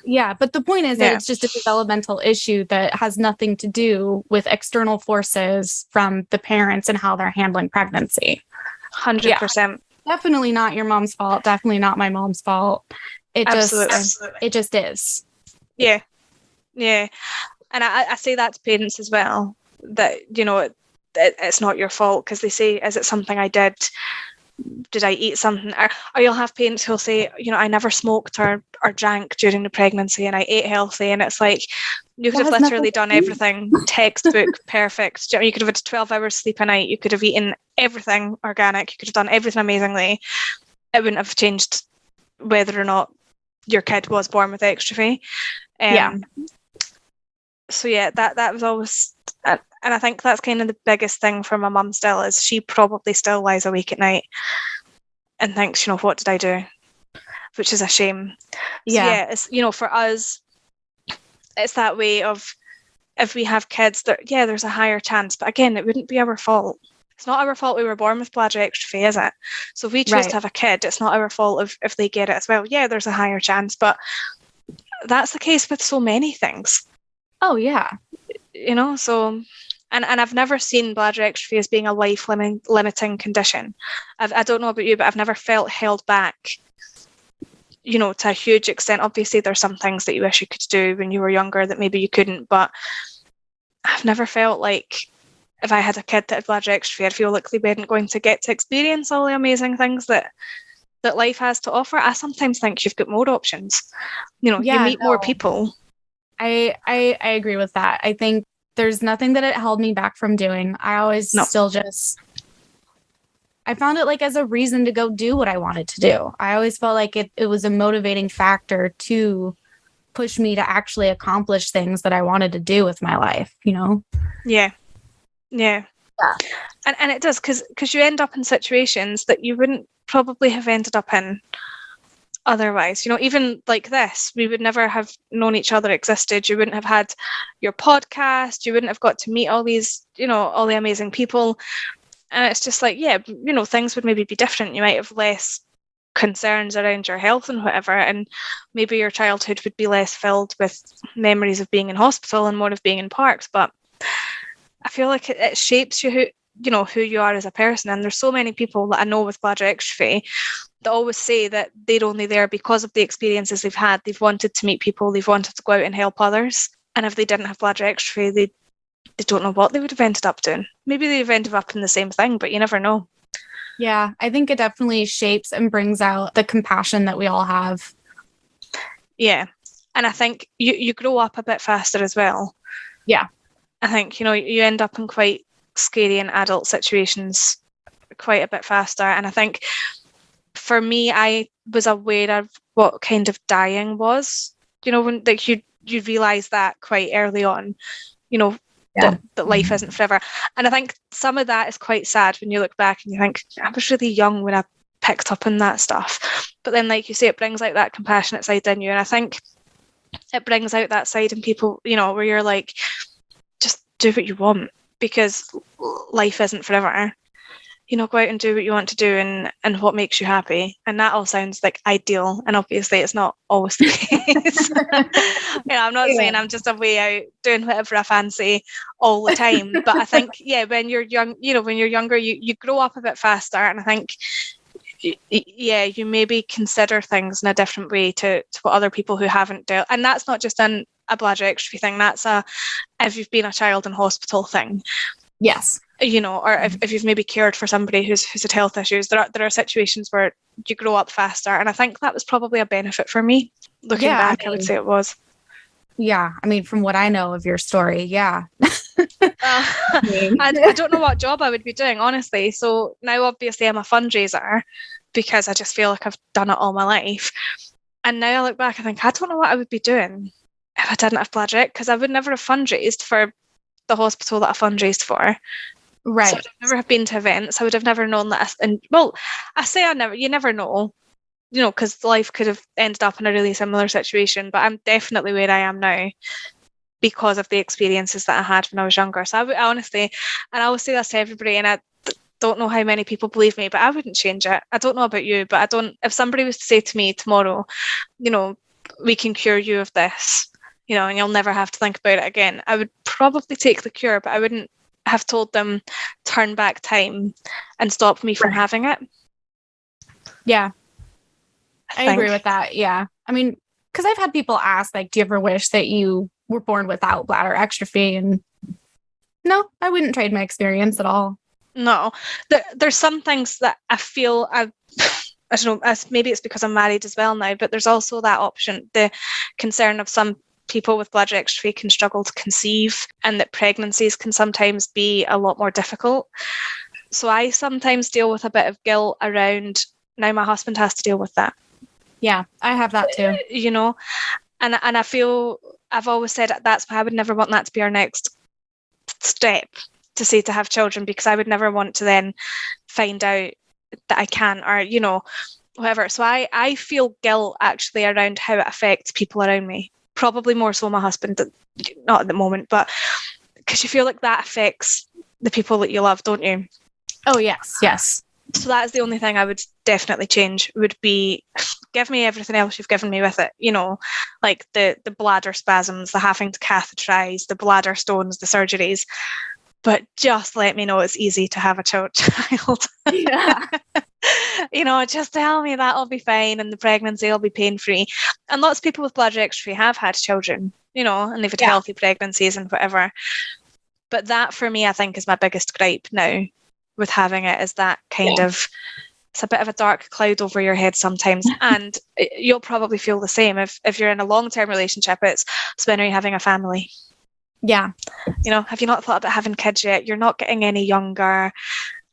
Yeah, but the point is that it's just a developmental issue that has nothing to do with external forces from the parents and how they're handling pregnancy. 100%. Definitely not your mom's fault. Definitely not my mom's fault. It just is. Yeah. Yeah. And I say that to parents as well, that, you know, it's not your fault, because they say, is it something I did? Did I eat something? Or you'll have parents who'll say, you know, I never smoked or drank during the pregnancy and I ate healthy. And it's like, you could have literally done everything textbook perfect. You could have had 12 hours sleep a night. You could have eaten everything organic. You could have done everything amazingly. It wouldn't have changed whether or not your kid was born with exstrophy. So yeah, that was always, and I think that's kind of the biggest thing for my mum still, is she probably still lies awake at night and thinks, you know, what did I do? Which is a shame. So yeah, it's, you know, for us, it's that way of, if we have kids, that there's a higher chance, but again, it wouldn't be our fault. It's not our fault we were born with bladder exstrophy, is it? So if we choose to have a kid, it's not our fault if they get it as well. Yeah, there's a higher chance, but that's the case with so many things. Oh, yeah. You know, so, and I've never seen bladder exstrophy as being a life-limiting condition. I don't know about you, but I've never felt held back, you know, to a huge extent. Obviously, there's some things that you wish you could do when you were younger that maybe you couldn't, but I've never felt like if I had a kid that had bladder exstrophy, I'd feel like they weren't going to get to experience all the amazing things that life has to offer. I sometimes think you've got more options. You know, you meet more people. I agree with that. I think there's nothing that it held me back from doing. I always still just, I found it like as a reason to go do what I wanted to do. I always felt like it was a motivating factor to push me to actually accomplish things that I wanted to do with my life, you know? Yeah. And it does, because you end up in situations that you wouldn't probably have ended up in otherwise. You know, even like this, we would never have known each other existed. You wouldn't have had your podcast. You wouldn't have got to meet all these, you know, all the amazing people. And it's just like, yeah, you know, things would maybe be different. You might have less concerns around your health and whatever, and maybe your childhood would be less filled with memories of being in hospital and more of being in parks. But I feel like it shapes you, who you are as a person. And there's so many people that I know with bladder exstrophy that always say that they're only there because of the experiences they've had. They've wanted to meet people, they've wanted to go out and help others. And if they didn't have bladder exstrophy, they don't know what they would have ended up doing. Maybe they've ended up in the same thing, but you never know. Yeah, I think it definitely shapes and brings out the compassion that we all have. Yeah. And I think you grow up a bit faster as well. Yeah. I think, you end up in quite scary and adult situations quite a bit faster. And I think for me, I was aware of what kind of dying was, when like you realise that quite early on, that life isn't forever. And I think some of that is quite sad when you look back and you think, I was really young when I picked up on that stuff. But then, like you say, it brings out that compassionate side in you. And I think it brings out that side in people, where you're like, just do what you want, because life isn't forever. Go out and do what you want to do and what makes you happy. And that all sounds like ideal. And obviously it's not always the case. I'm not saying I'm just away out doing whatever I fancy all the time. But I think, when you're young, when you're younger, you grow up a bit faster. And I think, you maybe consider things in a different way to what other people who haven't dealt. And that's not just a bladder exstrophy thing. That's if you've been a child in hospital thing. Yes. Or if you've maybe cared for somebody who's had health issues, there are situations where you grow up faster. And I think that was probably a benefit for me. Looking back, I would say it was. Yeah. I mean, from what I know of your story, yeah. I don't know what job I would be doing, honestly. So now obviously I'm a fundraiser because I just feel like I've done it all my life. And now I look back, I think, I don't know what I would be doing if I didn't have bladder, because I would never have fundraised for the hospital that I fundraised for. Right. So I would never have been to events. I would have never known that. You never know, because life could have ended up in a really similar situation. But I'm definitely where I am now because of the experiences that I had when I was younger. So I honestly, and I will say this to everybody, and don't know how many people believe me, but I wouldn't change it. I don't know about you, but if somebody was to say to me tomorrow, we can cure you of this, and you'll never have to think about it again, I would probably take the cure, but I wouldn't have told them turn back time and stop me from having it. Yeah. I agree with that. Yeah. I mean, because I've had people ask, like, do you ever wish that you were born without bladder exstrophy? And no, I wouldn't trade my experience at all. No. There's some things that I feel I don't know, maybe it's because I'm married as well now, but there's also that option, the concern of some people with bladder exstrophy can struggle to conceive, and that pregnancies can sometimes be a lot more difficult. So I sometimes deal with a bit of guilt around, now my husband has to deal with that. Yeah, I have that too. And I feel, I've always said that's why I would never want that to be our next step, to say to have children, because I would never want to then find out that I can't, or whatever. So I feel guilt actually around how it affects people around me, probably more so my husband, not at the moment, but because you feel like that affects the people that you love, don't you? Oh yes. So that's the only thing I would definitely change, would be give me everything else you've given me with it, like the bladder spasms, the having to catheterize, the bladder stones, the surgeries, but just let me know it's easy to have a child. Yeah. Just tell me that'll be fine and the pregnancy will be pain-free. And lots of people with bladder exstrophy have had children, and they've had healthy pregnancies and whatever. But that for me, I think, is my biggest gripe now with having it, is that kind of, it's a bit of a dark cloud over your head sometimes. And you'll probably feel the same if you're in a long-term relationship. It's when are you having a family? Yeah. Have you not thought about having kids yet? You're not getting any younger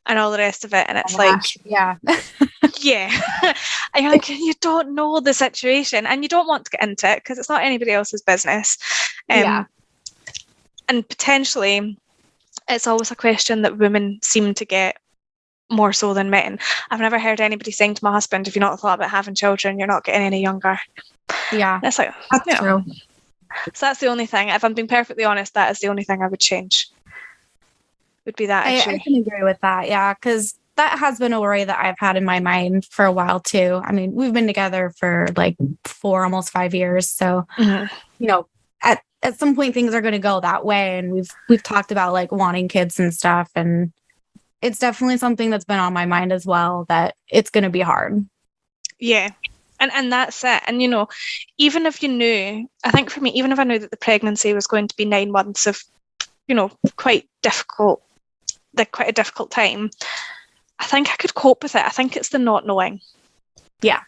and all the rest of it. And it's yeah. Yeah. And you're like, you don't know the situation and you don't want to get into it because it's not anybody else's business. And potentially it's always a question that women seem to get more so than men. I've never heard anybody saying to my husband, if you're not thought about having children, you're not getting any younger. Yeah. That's like, that's true. So that's the only thing. If I'm being perfectly honest, that is the only thing I would change. Would be that issue. I can agree with that. Yeah. Because that has been a worry that I've had in my mind for a while too. I mean, we've been together for like 4, almost 5 years. So, at some point things are going to go that way. And we've talked about like wanting kids and stuff. And it's definitely something that's been on my mind as well, that it's going to be hard. Yeah. And that's it. And, even if you knew, I think for me, even if I knew that the pregnancy was going to be 9 months of, quite a difficult time, I think I could cope with it. I think it's the not knowing. Yeah.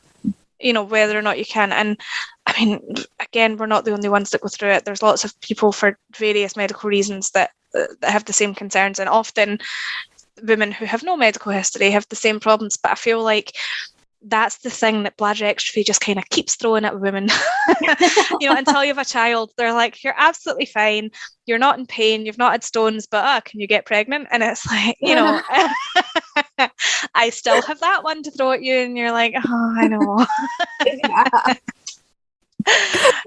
Whether or not you can. And I mean, again, we're not the only ones that go through it. There's lots of people for various medical reasons that have the same concerns. And often women who have no medical history have the same problems. But I feel like that's the thing that bladder exstrophy just kind of keeps throwing at women. Until you have a child, they're like, you're absolutely fine. You're not in pain. You've not had stones, but can you get pregnant? And it's like, I still have that one to throw at you. And you're like, oh, I know.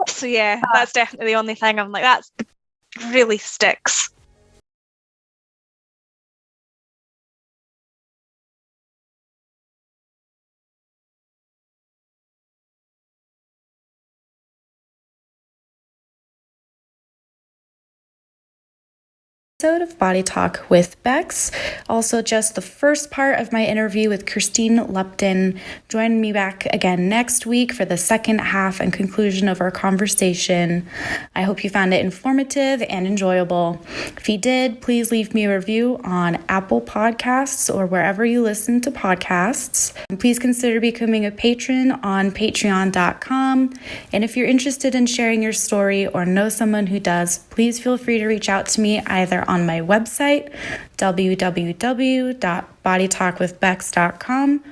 So yeah, that's definitely the only thing I'm like, that really sticks. Episode of Body Talk with Becks. Also, just the first part of my interview with Kirsteen Lupton. Join me back again next week for the second half and conclusion of our conversation. I hope you found it informative and enjoyable. If you did, please leave me a review on Apple Podcasts or wherever you listen to podcasts. And please consider becoming a patron on patreon.com. And if you're interested in sharing your story or know someone who does, please feel free to reach out to me either on my website, www.bodytalkwithbecks.com,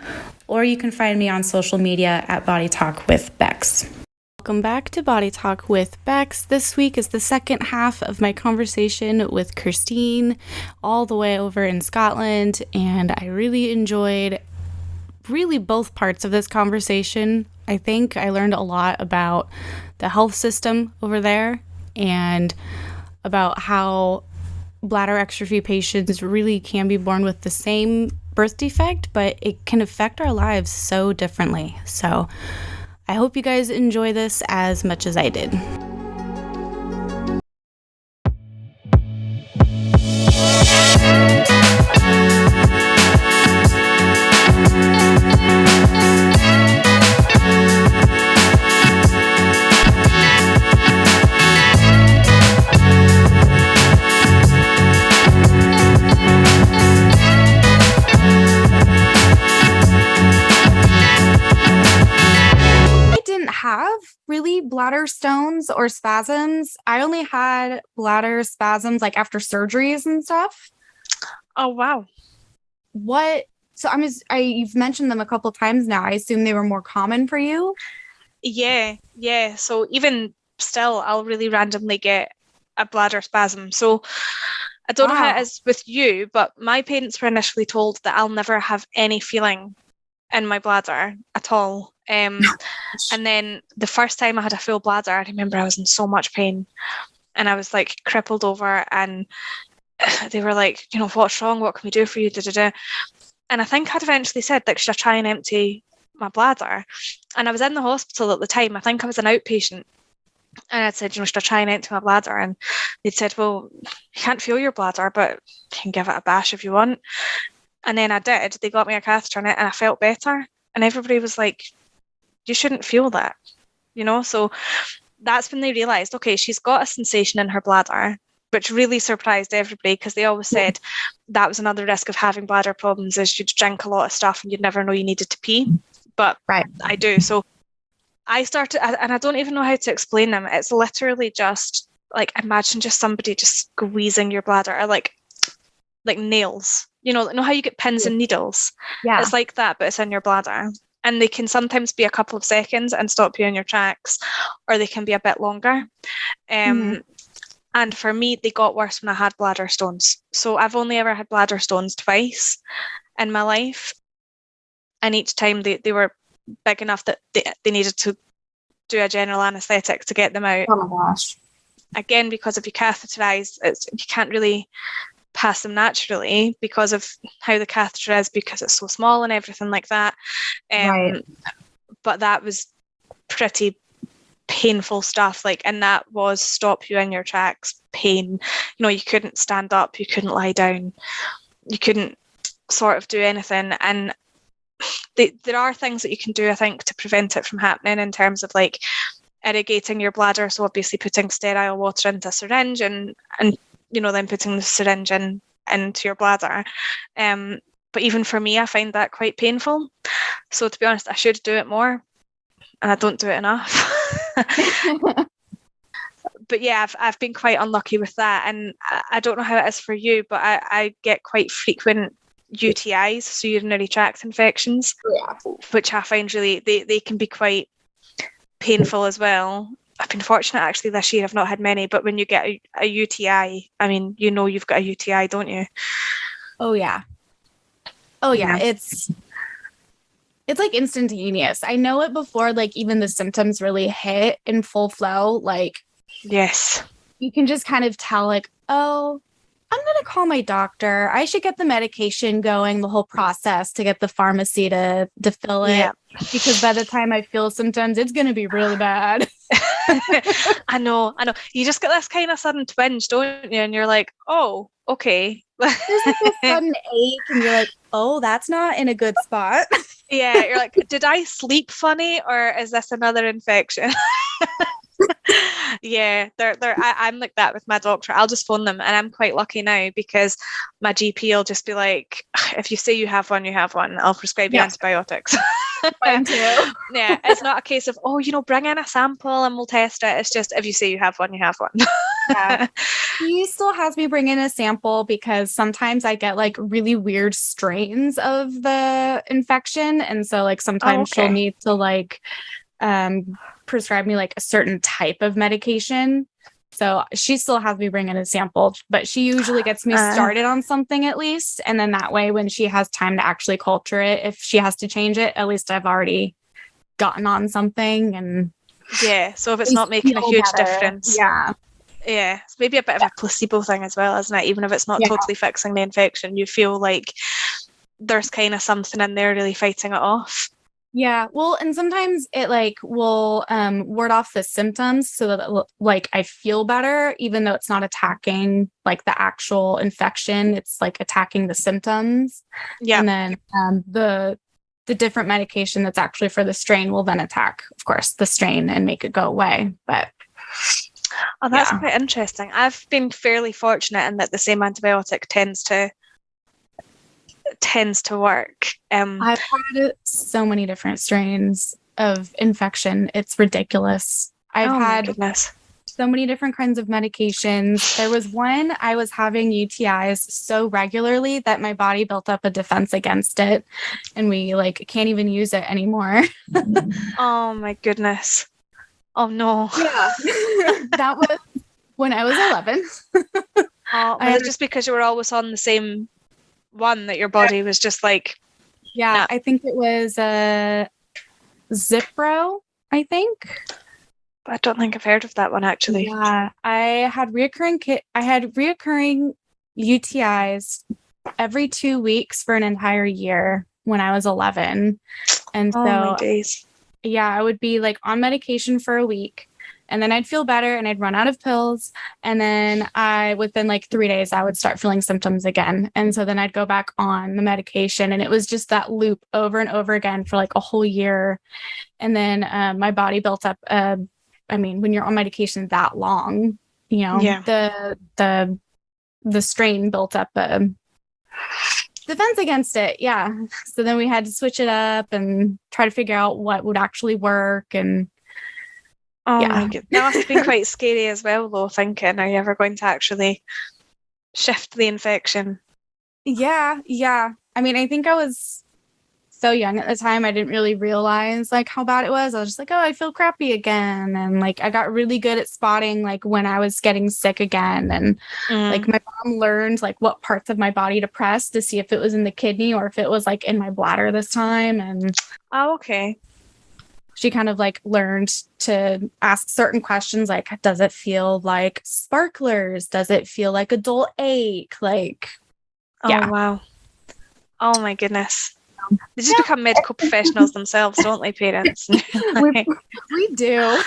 or you can find me on social media at Body Talk with Becks. Welcome back to Body Talk with Becks. This week is the second half of my conversation with Kirsteen, all the way over in Scotland, and I really enjoyed both parts of this conversation. I think I learned a lot about the health system over there and about how bladder exstrophy patients really can be born with the same birth defect, but it can affect our lives so differently. So I hope you guys enjoy this as much as I did. Have really bladder stones or spasms. I only had bladder spasms like after surgeries and stuff. Oh wow. So you've mentioned them a couple times now. I assume they were more common for you? Yeah. So even still, I'll really randomly get a bladder spasm. So I don't know how it is with you, but my parents were initially told that I'll never have any feeling in my bladder at all. And then the first time I had a full bladder, I remember I was in so much pain and I was like crippled over, and they were like, what's wrong? What can we do for you? And I think I'd eventually said, like, should I try and empty my bladder? And I was in the hospital at the time. I think I was an outpatient. And I said, should I try and empty my bladder? And they'd said, well, you can't feel your bladder, but you can give it a bash if you want. And then I did. They got me a catheter in it and I felt better. And everybody was like, you shouldn't feel that, So that's when they realised, okay, she's got a sensation in her bladder, which really surprised everybody because they always said that was another risk of having bladder problems is you'd drink a lot of stuff and you'd never know you needed to pee. But I do. So I started, and I don't even know how to explain them. It's literally just like, imagine just somebody just squeezing your bladder, or like nails. Know how you get pins and needles? Yeah. It's like that, but it's in your bladder. And they can sometimes be a couple of seconds and stop you in your tracks, or they can be a bit longer. And for me, they got worse when I had bladder stones. So I've only ever had bladder stones twice in my life. And each time they were big enough that they needed to do a general anaesthetic to get them out. Oh my gosh. Again, because if you catheterize, you can't really pass them naturally because of how the catheter is, because it's so small and everything like that. Right. But that was pretty painful stuff, and that was stop you in your tracks pain. You couldn't stand up, you couldn't lie down, you couldn't sort of do anything. And there are things that you can do, I think, to prevent it from happening, in terms of like irrigating your bladder. So obviously putting sterile water into a syringe and then putting the syringe into your bladder. But even for me, I find that quite painful. So to be honest, I should do it more, and I don't do it enough. But yeah, I've been quite unlucky with that. And I don't know how it is for you, but I get quite frequent UTIs, so urinary tract infections, which I find really, they can be quite painful as well. I've been fortunate actually this year. I've not had many, but when you get a UTI, I mean, you've got a UTI, don't you? Oh yeah. It's like instantaneous. I know it before, like, even the symptoms really hit in full flow. Like, yes, you can just kind of tell, like, oh, I'm going to call my doctor. I should get the medication going, the whole process to get the pharmacy to fill it. Yeah. Because by the time I feel symptoms, it's going to be really bad. I know. You just get this kind of sudden twinge, don't you? And you're like, oh, okay. There's like a sudden ache and you're like, oh, that's not in a good spot. Yeah, you're like, did I sleep funny, or is this another infection? Yeah, I'm like that with my doctor. I'll just phone them, and I'm quite lucky now because my GP will just be like, if you say you have one, you have one. I'll prescribe you antibiotics. Mine too. Yeah, it's not a case of, bring in a sample and we'll test it. It's just, if you say you have one, you have one. Yeah. He still has me bring in a sample because sometimes I get like really weird strains of the infection. And so like sometimes she'll need to like prescribe me like a certain type of medication. So she still has me bring in a sample, but she usually gets me started on something at least. And then that way, when she has time to actually culture it, if she has to change it, at least I've already gotten on something. And yeah, so if it's not making a huge difference. Yeah. Yeah, it's maybe a bit of a placebo thing as well, isn't it? Even if it's not totally fixing the infection, you feel like there's kind of something in there really fighting it off. Yeah, well, and sometimes it like will ward off the symptoms so that like I feel better, even though it's not attacking like the actual infection. It's like attacking the symptoms. Yeah. And then the different medication that's actually for the strain will then attack, of course, the strain and make it go away. But that's quite interesting. I've been fairly fortunate in that the same antibiotic tends to work. I've had so many different strains of infection. It's ridiculous. I've had so many different kinds of medications. There was one, I was having UTIs so regularly that my body built up a defense against it, and we like can't even use it anymore. Oh my goodness. Oh no. Yeah. That was when I was 11. Was it just because you were always on the same one that your body was just like... Yeah, nah. I think it was Zipro, I think. I don't think I've heard of that one, actually. Yeah, I had reoccurring UTIs every 2 weeks for an entire year when I was 11. And so, my days. Yeah, I would be like on medication for a week, and then I'd feel better and I'd run out of pills. And then within like 3 days, I would start feeling symptoms again. And so then I'd go back on the medication, and it was just that loop over and over again for like a whole year. And then my body built up, when you're on medication that long, the strain built up a defense against it. Yeah. So then we had to switch it up and try to figure out what would actually work. And my God. That must have been quite scary as well, though, thinking, are you ever going to actually shift the infection? Yeah. I mean, I think I was so young at the time, I didn't really realize like how bad it was. I was just like, oh, I feel crappy again. And like, I got really good at spotting like when I was getting sick again. And like my mom learned like what parts of my body to press to see if it was in the kidney or if it was like in my bladder this time. And okay. She kind of like learned to ask certain questions like, does it feel like sparklers? Does it feel like a dull ache? Like, wow. Oh my goodness. They just become medical professionals themselves, don't they, parents? we do.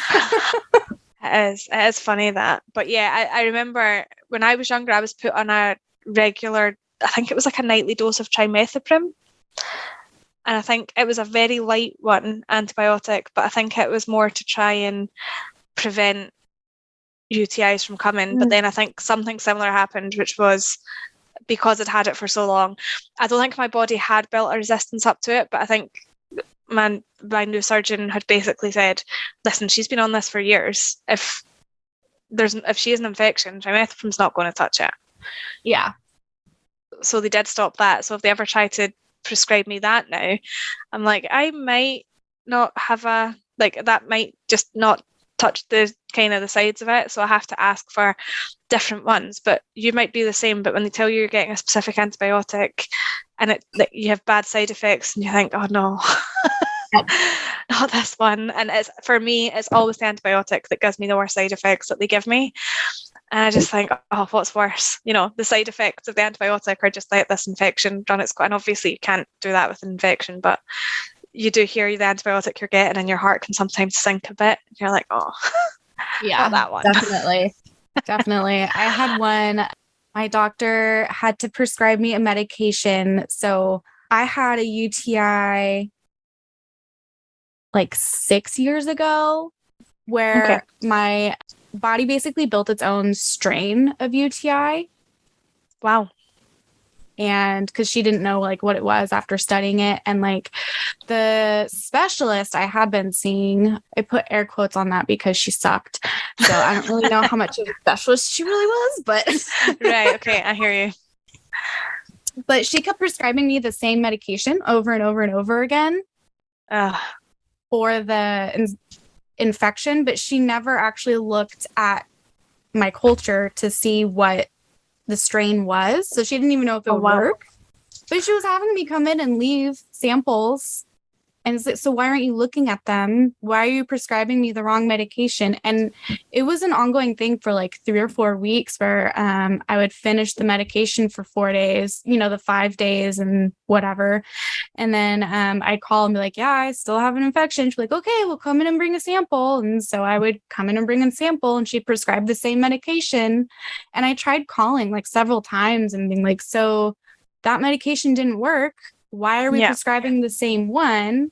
It is funny that. But yeah, I remember when I was younger, I was put on a regular, I think it was like a nightly dose of trimethoprim. And I think it was a very light one, antibiotic, but I think it was more to try and prevent UTIs from coming. But then I think something similar happened, which was because I'd had it for so long. I don't think my body had built a resistance up to it, but I think my new surgeon had basically said, listen, she's been on this for years. If she has an infection, trimethoprim's not going to touch it. Yeah. So they did stop that. So if they ever try to prescribe me that now, I'm like, I might not have that might just not touch the kind of the sides of it, so I have to ask for different ones. But you might be the same, but when they tell you you're getting a specific antibiotic and you have bad side effects and you think, oh no, not this one. And for me, it's always the antibiotic that gives me the worst side effects that they give me. And I just think, oh, what's worse? The side effects of the antibiotic are just like this infection run its course. And obviously you can't do that with an infection, but you do hear the antibiotic you're getting and your heart can sometimes sink a bit. You're like, oh, yeah, that one. Definitely. I had one, my doctor had to prescribe me a medication. So I had a UTI like 6 years ago where my body basically built its own strain of UTI. Wow. And because she didn't know like what it was after studying it. And like the specialist I had been seeing, I put air quotes on that because she sucked. So I don't really know how much of a specialist she really was, but right. Okay. I hear you. But she kept prescribing me the same medication over and over and over again for the infection, but she never actually looked at my culture to see what the strain was. So she didn't even know if it would work. But she was having me come in and leave samples And it's like, so why aren't you looking at them? Why are you prescribing me the wrong medication? And it was an ongoing thing for like 3 or 4 weeks where I would finish the medication for 4 days, the 5 days and whatever. And then I'd call and be like, yeah, I still have an infection. She'd be like, okay, we'll come in and bring a sample. And so I would come in and bring a sample, and she'd prescribe the same medication. And I tried calling like several times and being like, so that medication didn't work. Why are we prescribing the same one?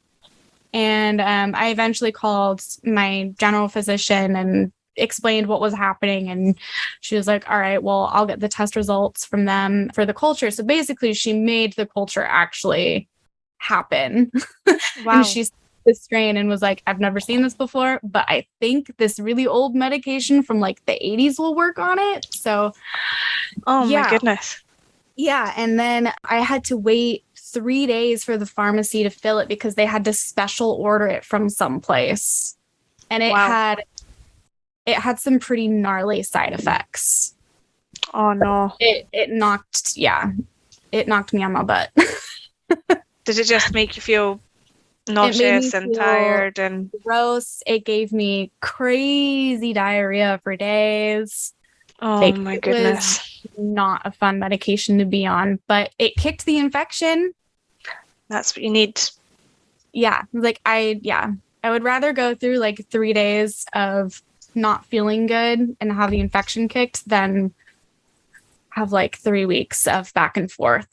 And I eventually called my general physician and explained what was happening. And she was like, all right, well, I'll get the test results from them for the culture. So basically, she made the culture actually happen. Wow. And she the strain and was like, I've never seen this before, but I think this really old medication from like the 80s will work on it. So, my goodness. Yeah. And then I had to wait 3 days for the pharmacy to fill it because they had to special order it from someplace. And it had some pretty gnarly side effects. Oh no. It knocked me on my butt. Did it just make you feel nauseous and tired and gross? It gave me crazy diarrhea for days. Oh my goodness. Not a fun medication to be on, but it kicked the infection. That's what you need. Yeah. Like I would rather go through like 3 days of not feeling good and have the infection kicked than have like 3 weeks of back and forth.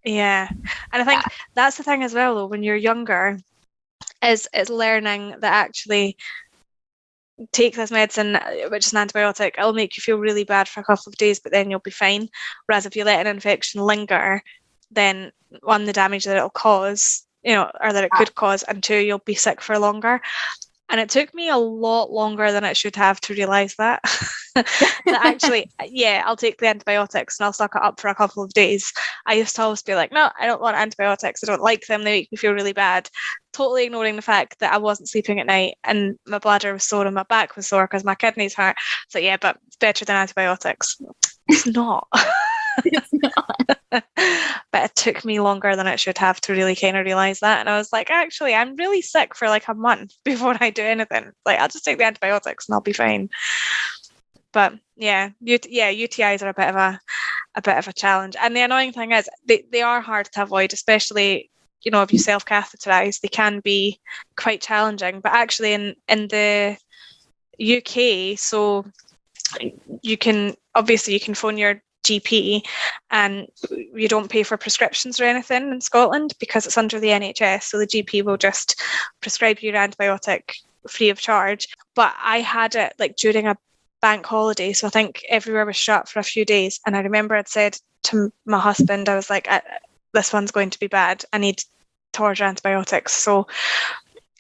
Yeah. And I think that's the thing as well, though, when you're younger, is learning that actually take this medicine, which is an antibiotic, it'll make you feel really bad for a couple of days, but then you'll be fine. Whereas if you let an infection linger, then one, the damage that it'll cause, or that it could cause, and two, you'll be sick for longer. And it took me a lot longer than it should have to realise that. That actually, I'll take the antibiotics and I'll suck it up for a couple of days. I used to always be like, no, I don't want antibiotics. I don't like them. They make me feel really bad. Totally ignoring the fact that I wasn't sleeping at night and my bladder was sore and my back was sore because my kidneys hurt. So yeah, but it's better than antibiotics. It's not. It's not. But it took me longer than it should have to really kind of realise that. And I was like, actually, I'm really sick for like a month before I do anything. Like, I'll just take the antibiotics and I'll be fine. But UTIs are a bit of a challenge. And the annoying thing is they are hard to avoid, especially, if you self-catheterize, they can be quite challenging. But actually in the UK, so you can phone your GP and you don't pay for prescriptions or anything in Scotland because it's under the NHS, so the GP will just prescribe you your antibiotic free of charge. But I had it like during a bank holiday, so I think everywhere was shut for a few days, and I remember I'd said to my husband, I was like, this one's going to be bad, I need to order antibiotics. So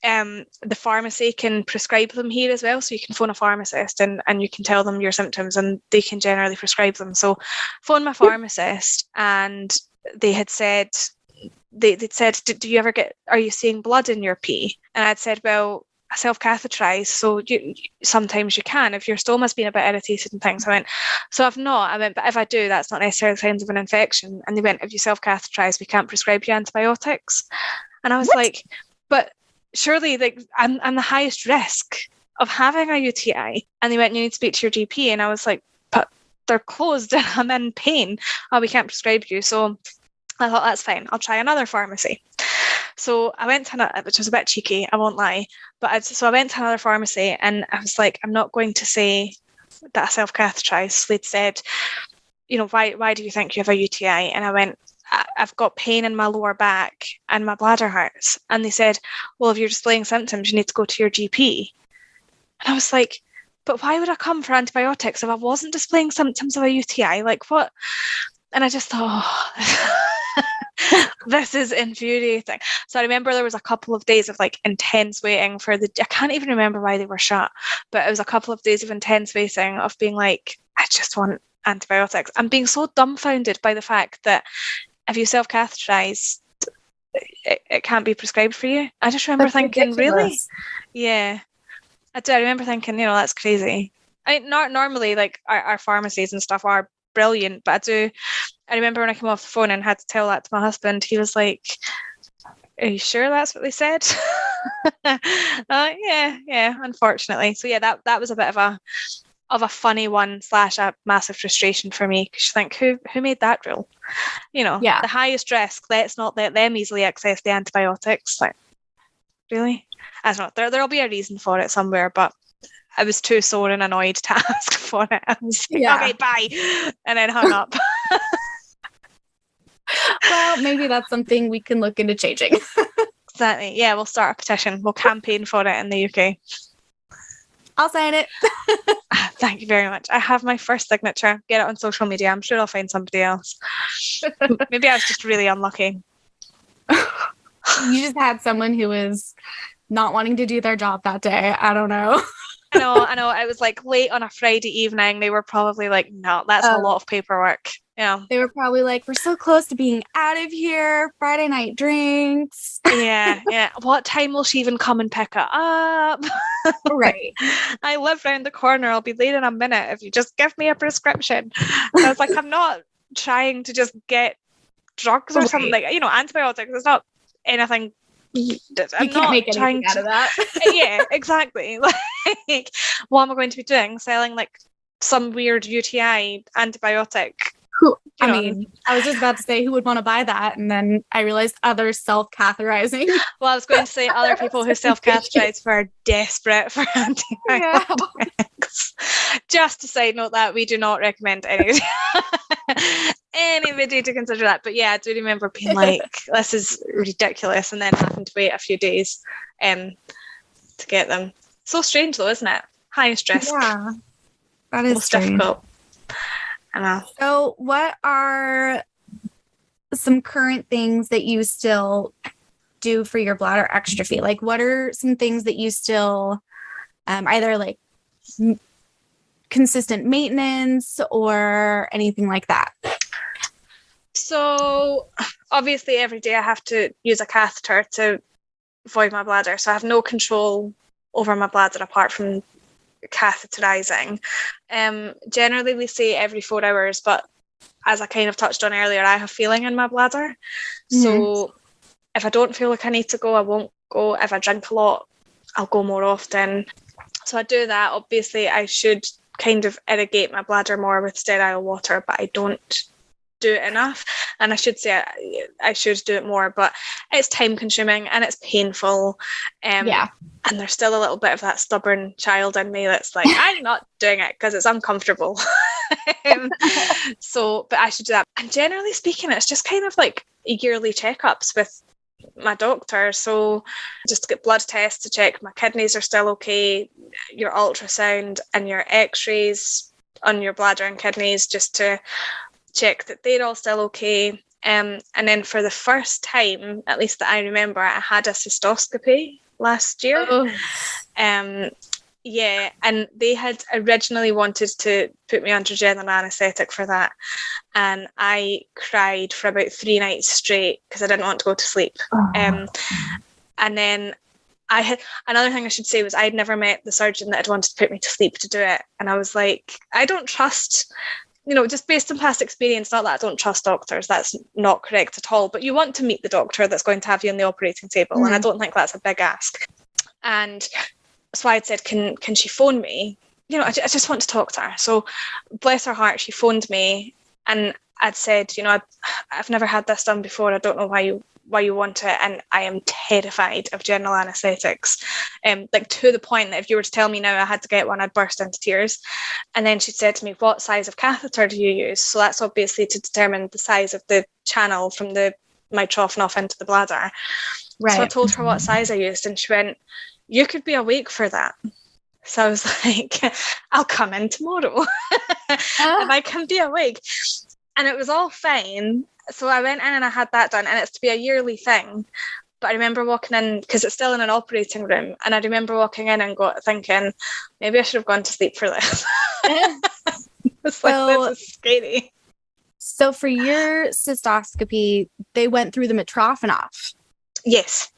the pharmacy can prescribe them here as well, so you can phone a pharmacist and you can tell them your symptoms and they can generally prescribe them. So phone my pharmacist, and they had said, they'd said, are you seeing blood in your pee? And I'd said, well, I self-catheterize, so sometimes you can if your stoma's been a bit irritated and things. I went, so I've not. I went, but if I do, that's not necessarily signs of an infection. And they went, if you self-catheterize, we can't prescribe you antibiotics. And I was like, but surely, like, I'm the highest risk of having a UTI. And they went, you need to speak to your GP. And I was like, but they're closed and I'm in pain. Oh, we can't prescribe you. So I thought, that's fine, I'll try another pharmacy. So I went to which was a bit cheeky, I won't lie. But so I went to another pharmacy and I was like, I'm not going to say that I self-catheterize. They'd said, why do you think you have a UTI? And I went, I've got pain in my lower back and my bladder hurts. And they said, well, if you're displaying symptoms, you need to go to your GP. And I was like, but why would I come for antibiotics if I wasn't displaying symptoms of a UTI? Like, what? And I just thought, this is infuriating. So I remember there was a couple of days of like intense waiting for I can't even remember why they were shut, but it was a couple of days of intense waiting of being like, I just want antibiotics. I'm being so dumbfounded by the fact that if you self-catheterize, it can't be prescribed for you. I just remember thinking, really? Yeah. I remember thinking, that's crazy. I mean, normally, like, our pharmacies and stuff are brilliant, but I remember when I came off the phone and had to tell that to my husband, he was like, are you sure that's what they said? Yeah, unfortunately. So yeah, that was a bit of a funny one / a massive frustration for me, because you think, who made that rule? The highest risk, let's not let them easily access the antibiotics. Like, really? I don't know. There'll be a reason for it somewhere, but I was too sore and annoyed to ask for it. I was like, okay, bye, and then hung up. Well, maybe that's something we can look into changing. Exactly. Yeah, we'll start a petition. We'll campaign for it in the UK. I'll sign it. Thank you very much. I have my first signature. Get it on social media. I'm sure I'll find somebody else. Maybe I was just really unlucky. You just had someone who was not wanting to do their job that day. I don't know. I know. I was like late on a Friday evening. They were probably like, no, that's a lot of paperwork. Yeah. They were probably like, we're so close to being out of here. Friday night drinks. Yeah. What time will she even come and pick it up? Right. I live round the corner. I'll be there in a minute if you just give me a prescription. So I was like, I'm not trying to just get drugs or something. Like, antibiotics. It's not anything. You can't make anything out of that. Yeah, exactly. Like, what am I going to be doing? Selling like some weird UTI antibiotic? I was just about to say, who would want to buy that? And then I realized others self-catheterizing. Well, I was going to say other people who self-catheterize are desperate for antibiotics. Just to side note that we do not recommend anybody to consider that. But yeah, I do remember being like, this is ridiculous, and then having to wait a few days to get them. So strange though, isn't it? Highest risk. Yeah, that is most difficult. I know. So what are some current things that you still do for your bladder exstrophy? Like, what are some things that you still either like consistent maintenance or anything like that? So obviously every day I have to use a catheter to void my bladder. So I have no control over my bladder apart from catheterizing. Generally we say every 4 hours, but as I kind of touched on earlier, I have feeling in my bladder. So if I don't feel like I need to go, I won't go. If I drink a lot, I'll go more often. So I do that. Obviously I should kind of irrigate my bladder more with sterile water, but I don't do it enough, and I should say I should do it more, but it's time consuming and it's painful. And there's still a little bit of that stubborn child in me that's like, I'm not doing it because it's uncomfortable. But I should do that. And generally speaking, it's just kind of like yearly checkups with my doctor. So just to get blood tests to check my kidneys are still okay, your ultrasound and your x-rays on your bladder and kidneys, just to check that they're all still okay. And then for the first time, at least that I remember, I had a cystoscopy last year. And they had originally wanted to put me under general anaesthetic for that, and I cried for about 3 nights straight because I didn't want to go to sleep. And then I had another thing I should say was I'd never met the surgeon that had wanted to put me to sleep to do it, and I was like, I don't trust, just based on past experience, not that I don't trust doctors, that's not correct at all, but you want to meet the doctor that's going to have you on the operating table, and I don't think that's a big ask. And so I'd said, can she phone me? I just want to talk to her. So bless her heart, she phoned me, and I'd said, I've never had this done before. I don't know why you want it, and I am terrified of general anaesthetics, like to the point that if you were to tell me now I had to get one, I'd burst into tears. And then she said to me, what size of catheter do you use? So that's obviously to determine the size of the channel from my trough and off into the bladder. Right. So I told her what size I used, and she went, you could be awake for that. So I was like, I'll come in tomorrow if I can be awake. And it was all fine. So I went in and I had that done, and it's to be a yearly thing. But I remember walking in, because it's still in an operating room, and I remember walking in and thinking, maybe I should have gone to sleep for this. It's like, this is scary. So for your cystoscopy, they went through the metrophenol. Yes.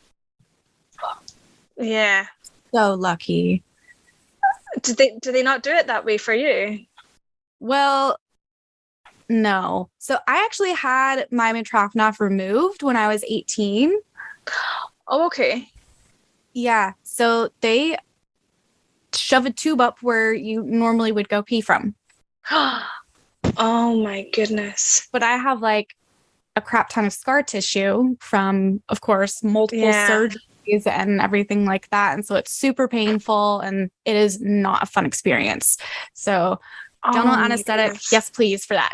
Yeah. So lucky. Do they not do it that way for you? Well, no. So I actually had my metrophenol removed when I was 18. Oh, okay. Yeah. So they shove a tube up where you normally would go pee from. Oh my goodness. But I have like a crap ton of scar tissue from, of course, multiple surgeries and everything like that. And so it's super painful and it is not a fun experience. So general anesthetic, yes, please, for that.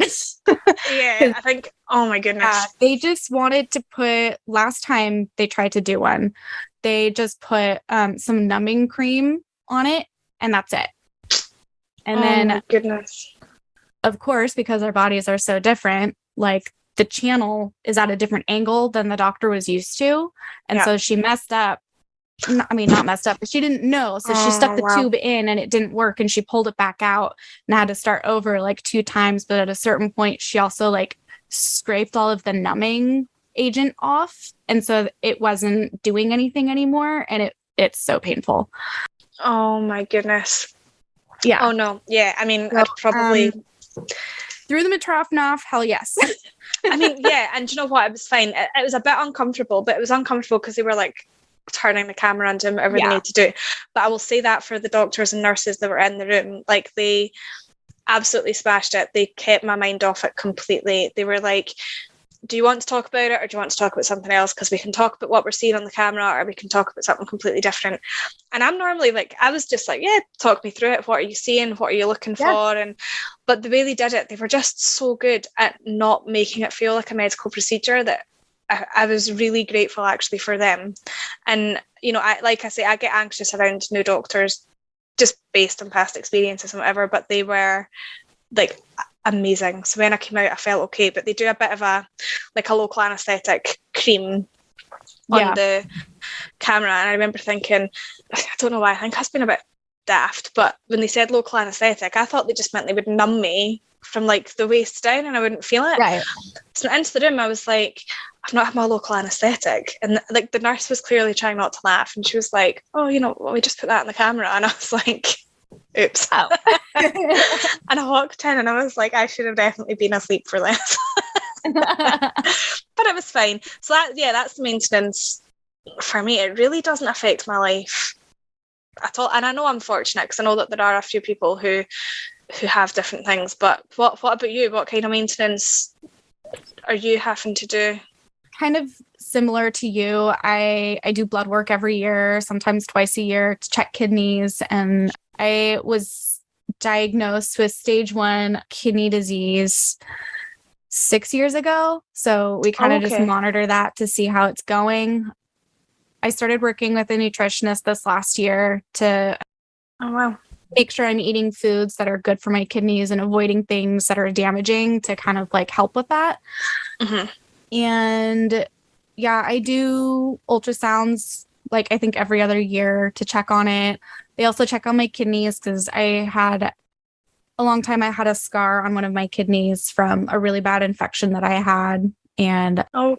Yeah, I think, oh my goodness. They just wanted to put, last time they tried to do one, they just put some numbing cream on it and that's it. And then, my goodness. Of course, because our bodies are so different, like the channel is at a different angle than the doctor was used to. And so she messed up. Not messed up, but she didn't know. So she stuck the tube in and it didn't work. And she pulled it back out and had to start over like 2 times. But at a certain point, she also like scraped all of the numbing agent off. And so it wasn't doing anything anymore. And it's so painful. Oh my goodness. Yeah. Oh no. Yeah. I mean, I'd probably... through the Mitrofanoff, hell yes. I mean, yeah. And you know what? It was fine. It was a bit uncomfortable, but it was uncomfortable because they were like turning the camera and doing whatever they need to do. But I will say that for the doctors and nurses that were in the room, like they absolutely smashed it. They kept my mind off it completely. They were like, do you want to talk about it or do you want to talk about something else? Because we can talk about what we're seeing on the camera or we can talk about something completely different. And I'm normally like, I was just like, yeah, talk me through it. What are you seeing? What are you looking for? But the way they did it, they were just so good at not making it feel like a medical procedure that I was really grateful actually for them. And, you know, I get anxious around new doctors just based on past experiences and whatever, but they were like amazing. So when I came out, I felt okay, but they do a bit of a local anesthetic cream on the camera. And I remember thinking, I don't know why, I think that's been a bit daft, but when they said local anesthetic, I thought they just meant they would numb me from like the waist down and I wouldn't feel it. Right. So into the room, I was like, I've not had my local anesthetic. And like the nurse was clearly trying not to laugh. And she was like, oh, you know, well, we just put that on the camera. And I was like, oops. Oh. And I walked in and I was like, I should have definitely been asleep for this. But it was fine. So that's the maintenance for me. It really doesn't affect my life at all. And I know I'm fortunate because I know that there are a few people who have different things. But what about you? What kind of maintenance are you having to do? Kind of similar to you. I do blood work every year, sometimes twice a year to check kidneys. And I was diagnosed with stage 1 kidney disease 6 years ago. So we kind of just monitor that to see how it's going. I started working with a nutritionist this last year to make sure I'm eating foods that are good for my kidneys and avoiding things that are damaging to kind of like help with that. Mm-hmm. And I do ultrasounds like I think every other year to check on it. They also check on my kidneys because I had a scar on one of my kidneys from a really bad infection that I had. And so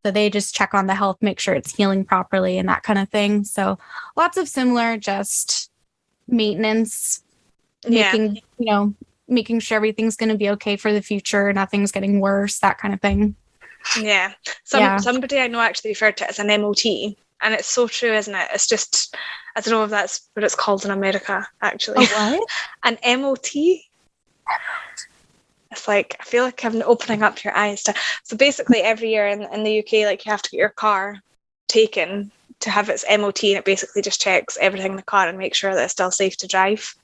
they just check on the health, make sure it's healing properly and that kind of thing. So lots of similar, just maintenance, making sure everything's going to be okay for the future. Nothing's getting worse, that kind of thing. Yeah. Somebody I know actually referred to it as an MOT. And it's so true, isn't it? It's just, I don't know if that's what it's called in America, actually. Oh, what? An MOT? It's like, I feel like I'm opening up your eyes to... So basically every year in the UK, like you have to get your car taken to have its MOT, and it basically just checks everything in the car and makes sure that it's still safe to drive.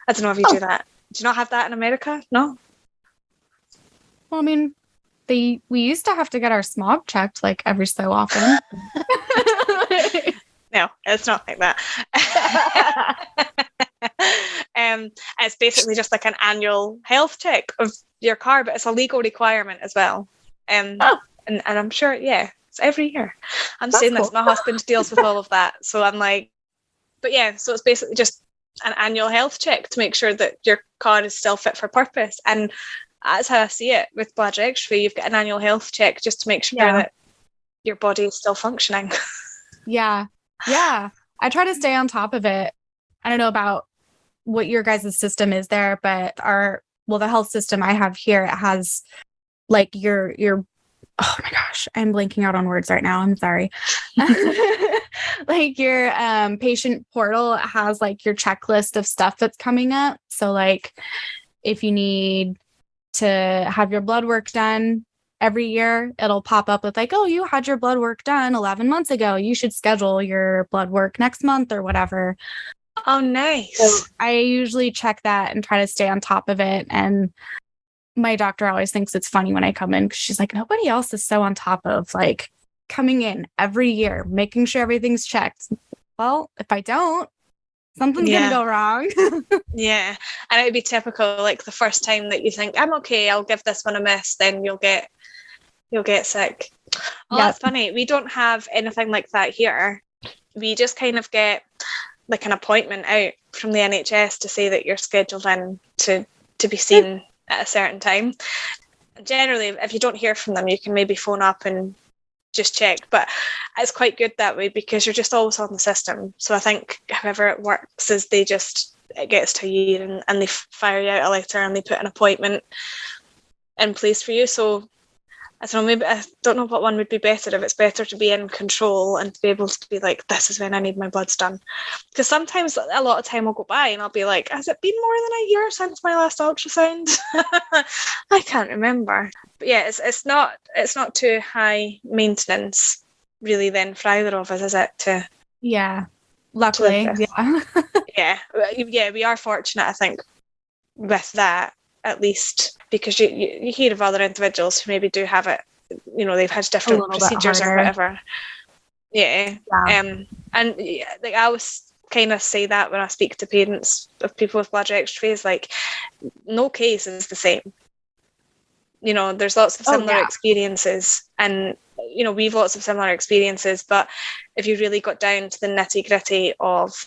I don't know if you do that. Do you not have that in America? No? Well, I mean, we used to have to get our smog checked like every so often. No, it's not like that. It's basically just like an annual health check of your car, but it's a legal requirement as well. And I'm sure, it's every year. That's saying cool. This. My husband deals with all of that, so I'm like, but so it's basically just an annual health check to make sure that your car is still fit for purpose. And that's how I see it with Bladder Exstrophy. You've got an annual health check just to make sure that your body is still functioning. Yeah. I try to stay on top of it. I don't know about what your guys' system is there, but the health system I have here, it has like your oh my gosh, I'm blanking out on words right now. I'm sorry. Like your patient portal has like your checklist of stuff that's coming up. So like if you need to have your blood work done every year, it'll pop up with like, oh, you had your blood work done 11 months ago. You should schedule your blood work next month or whatever. Oh, nice. So I usually check that and try to stay on top of it. And my doctor always thinks it's funny when I come in because she's like, nobody else is so on top of like coming in every year, making sure everything's checked. Well, if I don't, something's going to go wrong. Yeah. And it would be typical, like the first time that you think, I'm okay, I'll give this one a miss, then you'll get sick. Oh, that's funny. We don't have anything like that here. We just kind of get like an appointment out from the NHS to say that you're scheduled in to be seen at a certain time. Generally, if you don't hear from them, you can maybe phone up and just check, but it's quite good that way because you're just always on the system. So I think however it works is it gets to a year and they fire you out a letter and they put an appointment in place for you. So I don't know what one would be better, if it's better to be in control and to be able to be like, this is when I need my bloods done. Because sometimes a lot of time will go by and I'll be like, has it been more than a year since my last ultrasound? I can't remember. But yeah, it's not too high maintenance really then for either of us, is it? Yeah, luckily. Yeah. Yeah, we are fortunate, I think, with that. At least because you hear of other individuals who maybe do have it, they've had different procedures or whatever. And like I always kind of say that when I speak to parents of people with bladder exstrophy, is like no case is the same. There's lots of similar experiences, and we've lots of similar experiences, but if you really got down to the nitty-gritty of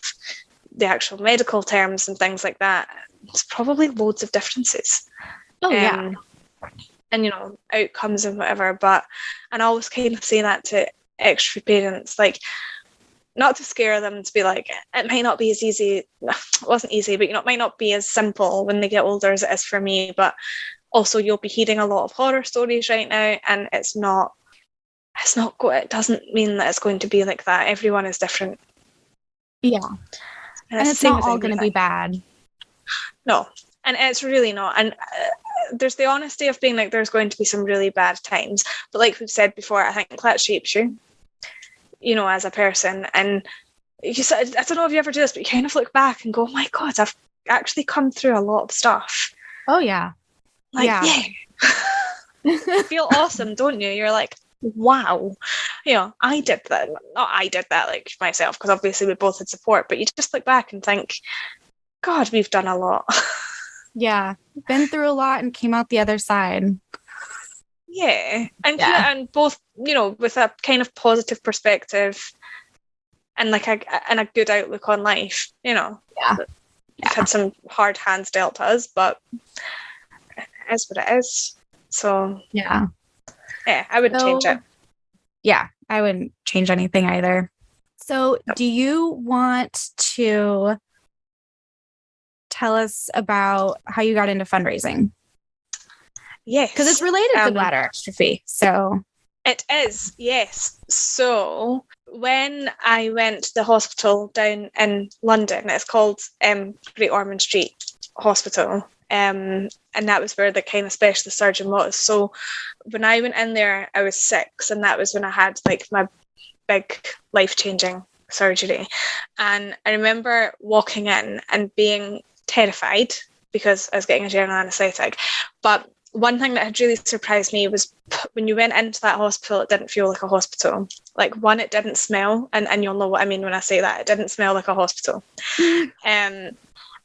the actual medical terms and things like that, it's probably loads of differences. And outcomes and whatever, and I always kind of say that to extra parents, like not to scare them, to be like, it might not be as easy, it wasn't easy, but it might not be as simple when they get older as it is for me, but also you'll be hearing a lot of horror stories right now, and it doesn't mean that it's going to be like that. Everyone is different. Yeah. And it's not all going to be bad. No, and it's really not. And there's the honesty of being like, there's going to be some really bad times. But like we've said before, I think that shapes you, as a person. And I don't know if you ever do this, but you kind of look back and go, oh my God, I've actually come through a lot of stuff. Oh, yeah. Yeah. You feel awesome, don't you? You're like, wow, I did that. Not I did that like myself, because obviously we both had support, but you just look back and think, God, we've done a lot. Yeah, been through a lot and came out the other side. Yeah, and both, with a kind of positive perspective and like a good outlook on life. We've had some hard hands dealt to us, but it is what it is. So yeah, I wouldn't change it. Yeah, I wouldn't change anything either. So, do you want to tell us about how you got into fundraising? Yes. Because it's related to bladder exstrophy. So it is, yes. So when I went to the hospital down in London, it's called Great Ormond Street Hospital. And that was where the kind of specialist surgeon was. So when I went in there, I was 6, and that was when I had like my big life-changing surgery. And I remember walking in and being terrified because I was getting a general anaesthetic. But one thing that had really surprised me was when you went into that hospital, it didn't feel like a hospital. Like, one, it didn't smell, and you'll know what I mean when I say that. It didn't smell like a hospital.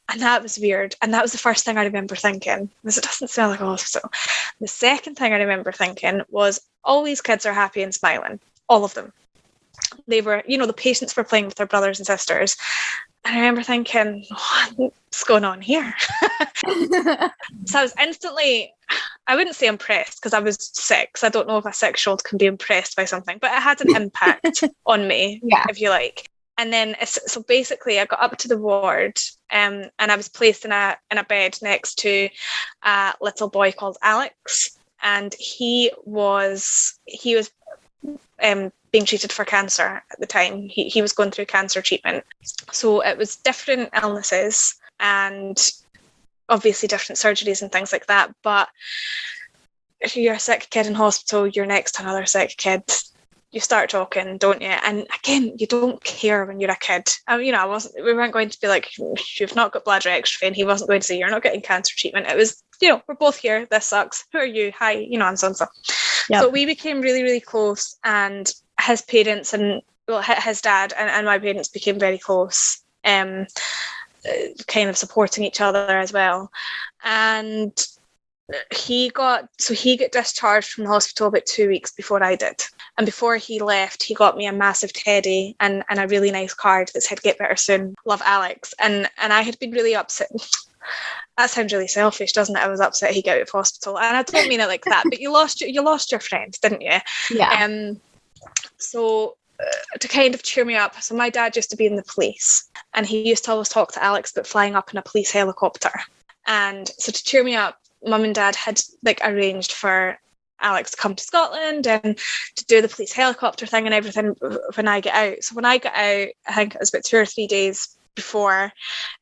And that was weird. And that was the first thing I remember thinking, was it doesn't smell like a hospital. The second thing I remember thinking was, all these kids are happy and smiling. All of them. They were, the patients were playing with their brothers and sisters. And I remember thinking, what's going on here? So I was instantly, I wouldn't say impressed, because I was 6. I don't know if a 6-year-old can be impressed by something, but it had an impact on me, if you like. And then, so basically, I got up to the ward, and I was placed in a bed next to a little boy called Alex. and he was being treated for cancer at the time. He was going through cancer treatment. So it was different illnesses and obviously different surgeries and things like that. But if you're a sick kid in hospital, you're next to another sick kid. You start talking, don't you? And again, you don't care when you're a kid. We weren't going to be like, you've not got bladder exstrophy, and he wasn't going to say, you're not getting cancer treatment. It was, we're both here. This sucks. Who are you? Hi, and so on. Yep. So we became really, really close, and his parents and his dad and my parents became very close, kind of supporting each other as well. And he got discharged from the hospital about 2 weeks before I did. And before he left, he got me a massive teddy and a really nice card that said, "Get better soon, love, Alex." And I had been really upset. That sounds really selfish, doesn't it? I was upset he got out of hospital. And I don't mean it like that, but you lost your friend, didn't you? Yeah. So to kind of cheer me up, so my dad used to be in the police, and he used to always talk to Alex about flying up in a police helicopter. And so to cheer me up, Mum and Dad had arranged for Alex to come to Scotland and to do the police helicopter thing and everything when I get out. So when I got out, I think it was about 2 or 3 days before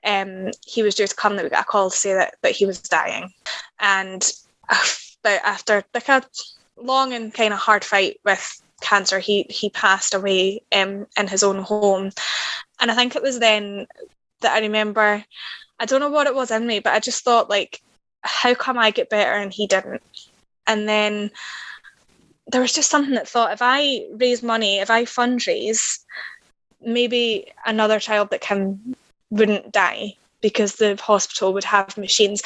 he was due to come, that we got a call to say that he was dying. And after a long and kind of hard fight with cancer, he passed away in his own home. And I think it was then that I remember, I don't know what it was in me, but I just thought, how come I get better and he didn't? And then there was just something that thought, if I raise money, if I fundraise, maybe another child that wouldn't die, because the hospital would have machines.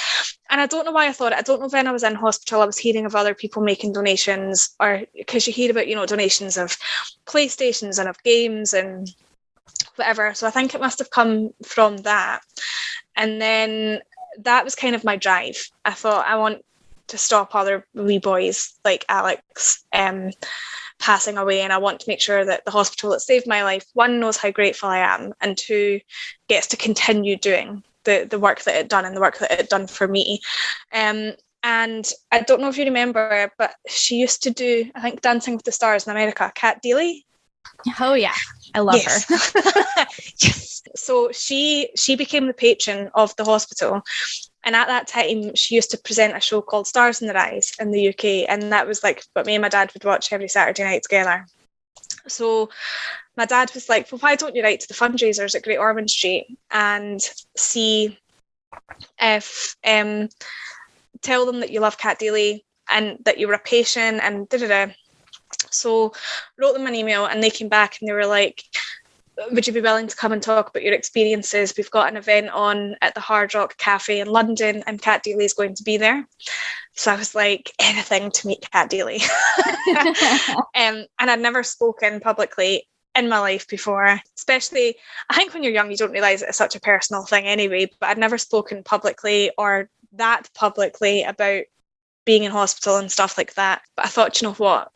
And I don't know why I thought it. I don't know if when I was in hospital I was hearing of other people making donations, or because you hear about, donations of PlayStations and of games and whatever. So I think it must have come from that. And then that was kind of my drive. I thought, I want to stop other wee boys like Alex passing away, and I want to make sure that the hospital that saved my life, one, knows how grateful I am, and two, gets to continue doing the work that it done and the work that it done for me. And I don't know if you remember, but she used to do, I think, Dancing with the Stars in America, Kat Deely. Oh yeah, I love her. Yes. So she became the patron of the hospital, and at that time she used to present a show called Stars in Their Eyes in the UK, and that was what me and my dad would watch every Saturday night together. So my dad was like, well, why don't you write to the fundraisers at Great Ormond Street and see if tell them that you love Kat Deely and that you were a patient and da-da-da. So wrote them an email, and they came back and they were like, would you be willing to come and talk about your experiences? We've got an event on at the Hard Rock Cafe in London, and Kat Deely is going to be there. So I was like, anything to meet Kat Deely. And I'd never spoken publicly in my life before, especially, I think when you're young, you don't realise it's such a personal thing anyway, but I'd never spoken publicly or that publicly about being in hospital and stuff like that. But I thought, you know what?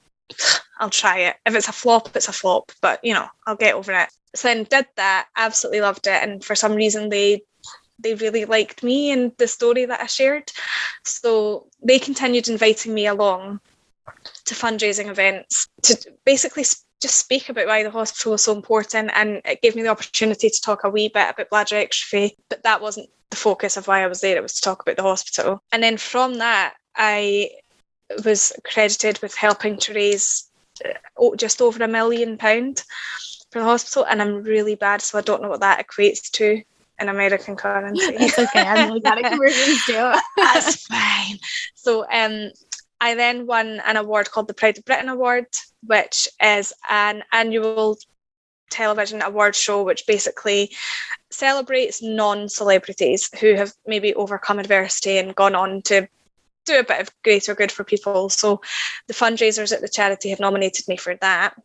I'll try it. If it's a flop, it's a flop, but I'll get over it. So then did that, absolutely loved it, and for some reason they really liked me and the story that I shared. So they continued inviting me along to fundraising events to basically just speak about why the hospital was so important, and it gave me the opportunity to talk a wee bit about bladder exstrophy, but that wasn't the focus of why I was there. It was to talk about the hospital. And then from that, I was credited with helping to raise just over £1 million for the hospital, and I'm really bad, so I don't know what that equates to in American currency. It's okay, I'm really bad at conversions too. That's fine. So I then won an award called the Pride of Britain Award, which is an annual television award show which basically celebrates non-celebrities who have maybe overcome adversity and gone on to do a bit of greater good for people. So the fundraisers at the charity have nominated me for that,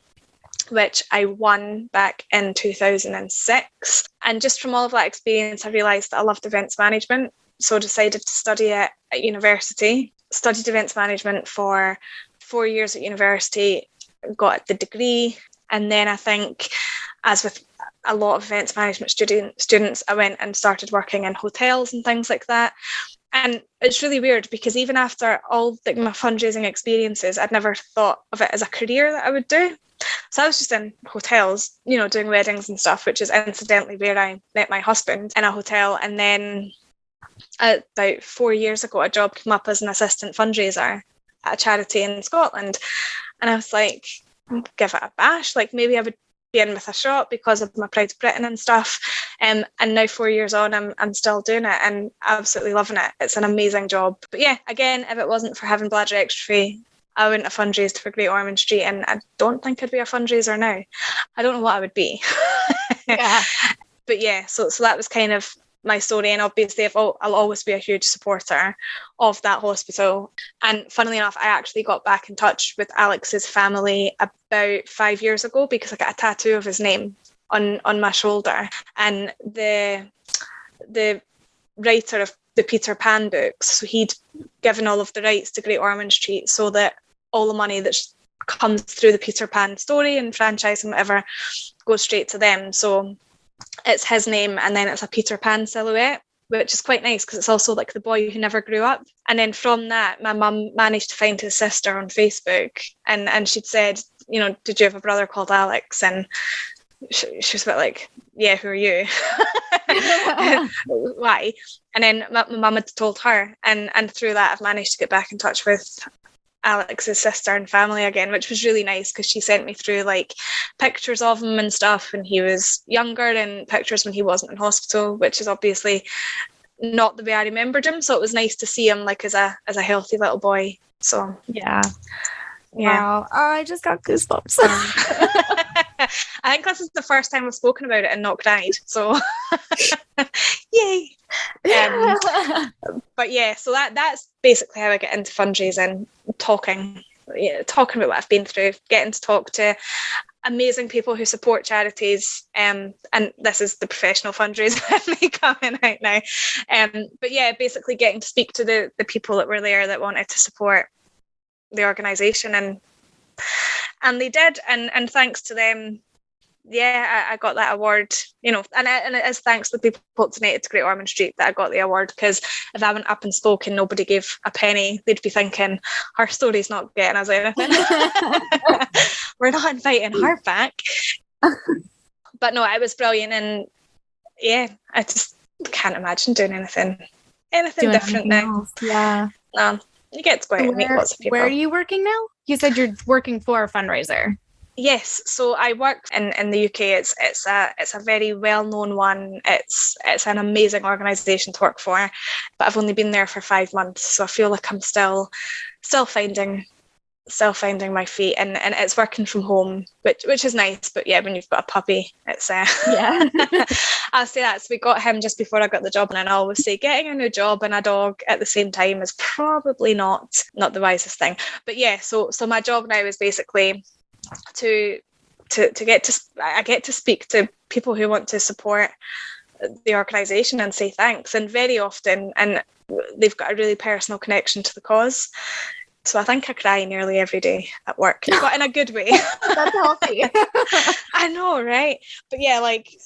which I won back in 2006. And just from all of that experience, I realised that I loved events management. So I decided to study it at university. Studied events management for 4 years at university, got the degree. And then I think, as with a lot of events management students, I went and started working in hotels and things like that. And it's really weird because even after all like my fundraising experiences, I'd never thought of it as a career that I would do. So I was just in hotels, you know, doing weddings and stuff, which is incidentally where I met my husband, in a hotel. And then about 4 years ago, a job came up as an assistant fundraiser at a charity in Scotland. And I was like, give it a bash. Like maybe I would be in with a shot because of my Pride of Britain and stuff. And now 4 years on, I'm still doing it and absolutely loving it. It's an amazing job. But yeah, again, if it wasn't for having bladder exstrophy, I wouldn't have fundraised for Great Ormond Street, and I don't think I'd be a fundraiser now. I don't know what I would be. Yeah. But yeah, so that was kind of my story, and obviously I'll always be a huge supporter of that hospital. And funnily enough, I actually got back in touch with Alex's family about 5 years ago because I got a tattoo of his name on my shoulder, and the writer of the Peter Pan books, so he'd given all of the rights to Great Ormond Street so that all the money that comes through the Peter Pan story and franchise and whatever goes straight to them. So it's his name, and then it's a Peter Pan silhouette, which is quite nice because it's also like the boy who never grew up. And then from that, my mum managed to find his sister on Facebook, and she'd said, you know, did you have a brother called Alex? And she was a bit like, yeah, who are you? Why? And then my mum had told her, and through that I've managed to get back in touch with Alex's sister and family again, which was really nice because she sent me through like pictures of him and stuff when he was younger and pictures when he wasn't in hospital, which is obviously not the way I remembered him. So it was nice to see him like as a healthy little boy. So yeah. Wow. Oh, I just got goosebumps. I think this is the first time I've spoken about it and not cried. So yay. But yeah, so that's basically how I get into fundraising, talking about what I've been through, getting to talk to amazing people who support charities, and this is the professional fundraiser in me coming out now. But yeah, basically getting to speak to the people that were there that wanted to support the organisation, and they did, and thanks to them, yeah, I got that award, you know, and it is thanks to the people who donated to Great Ormond Street that I got the award, because if I went up and spoke and nobody gave a penny, they'd be thinking, her story's not getting us anything. We're not inviting her back. But no, it was brilliant, and yeah, I just can't imagine doing anything different now. Else. Yeah. You get to go out and meet lots of people. Where are you working now? You said you're working for a fundraiser. Yes, so I work in the UK. It's a very well-known one. It's an amazing organisation to work for, but I've only been there for 5 months, so I feel like I'm still finding my feet, and it's working from home, which is nice. But yeah, when you've got a puppy, it's yeah. I'll say that. So we got him just before I got the job, and I always say getting a new job and a dog at the same time is probably not the wisest thing. But yeah, so my job now is basically to get to speak to people who want to support the organisation and say thanks, and very often, and they've got a really personal connection to the cause. So I think I cry nearly every day at work, but in a good way. That's healthy. I know, right? But yeah, like it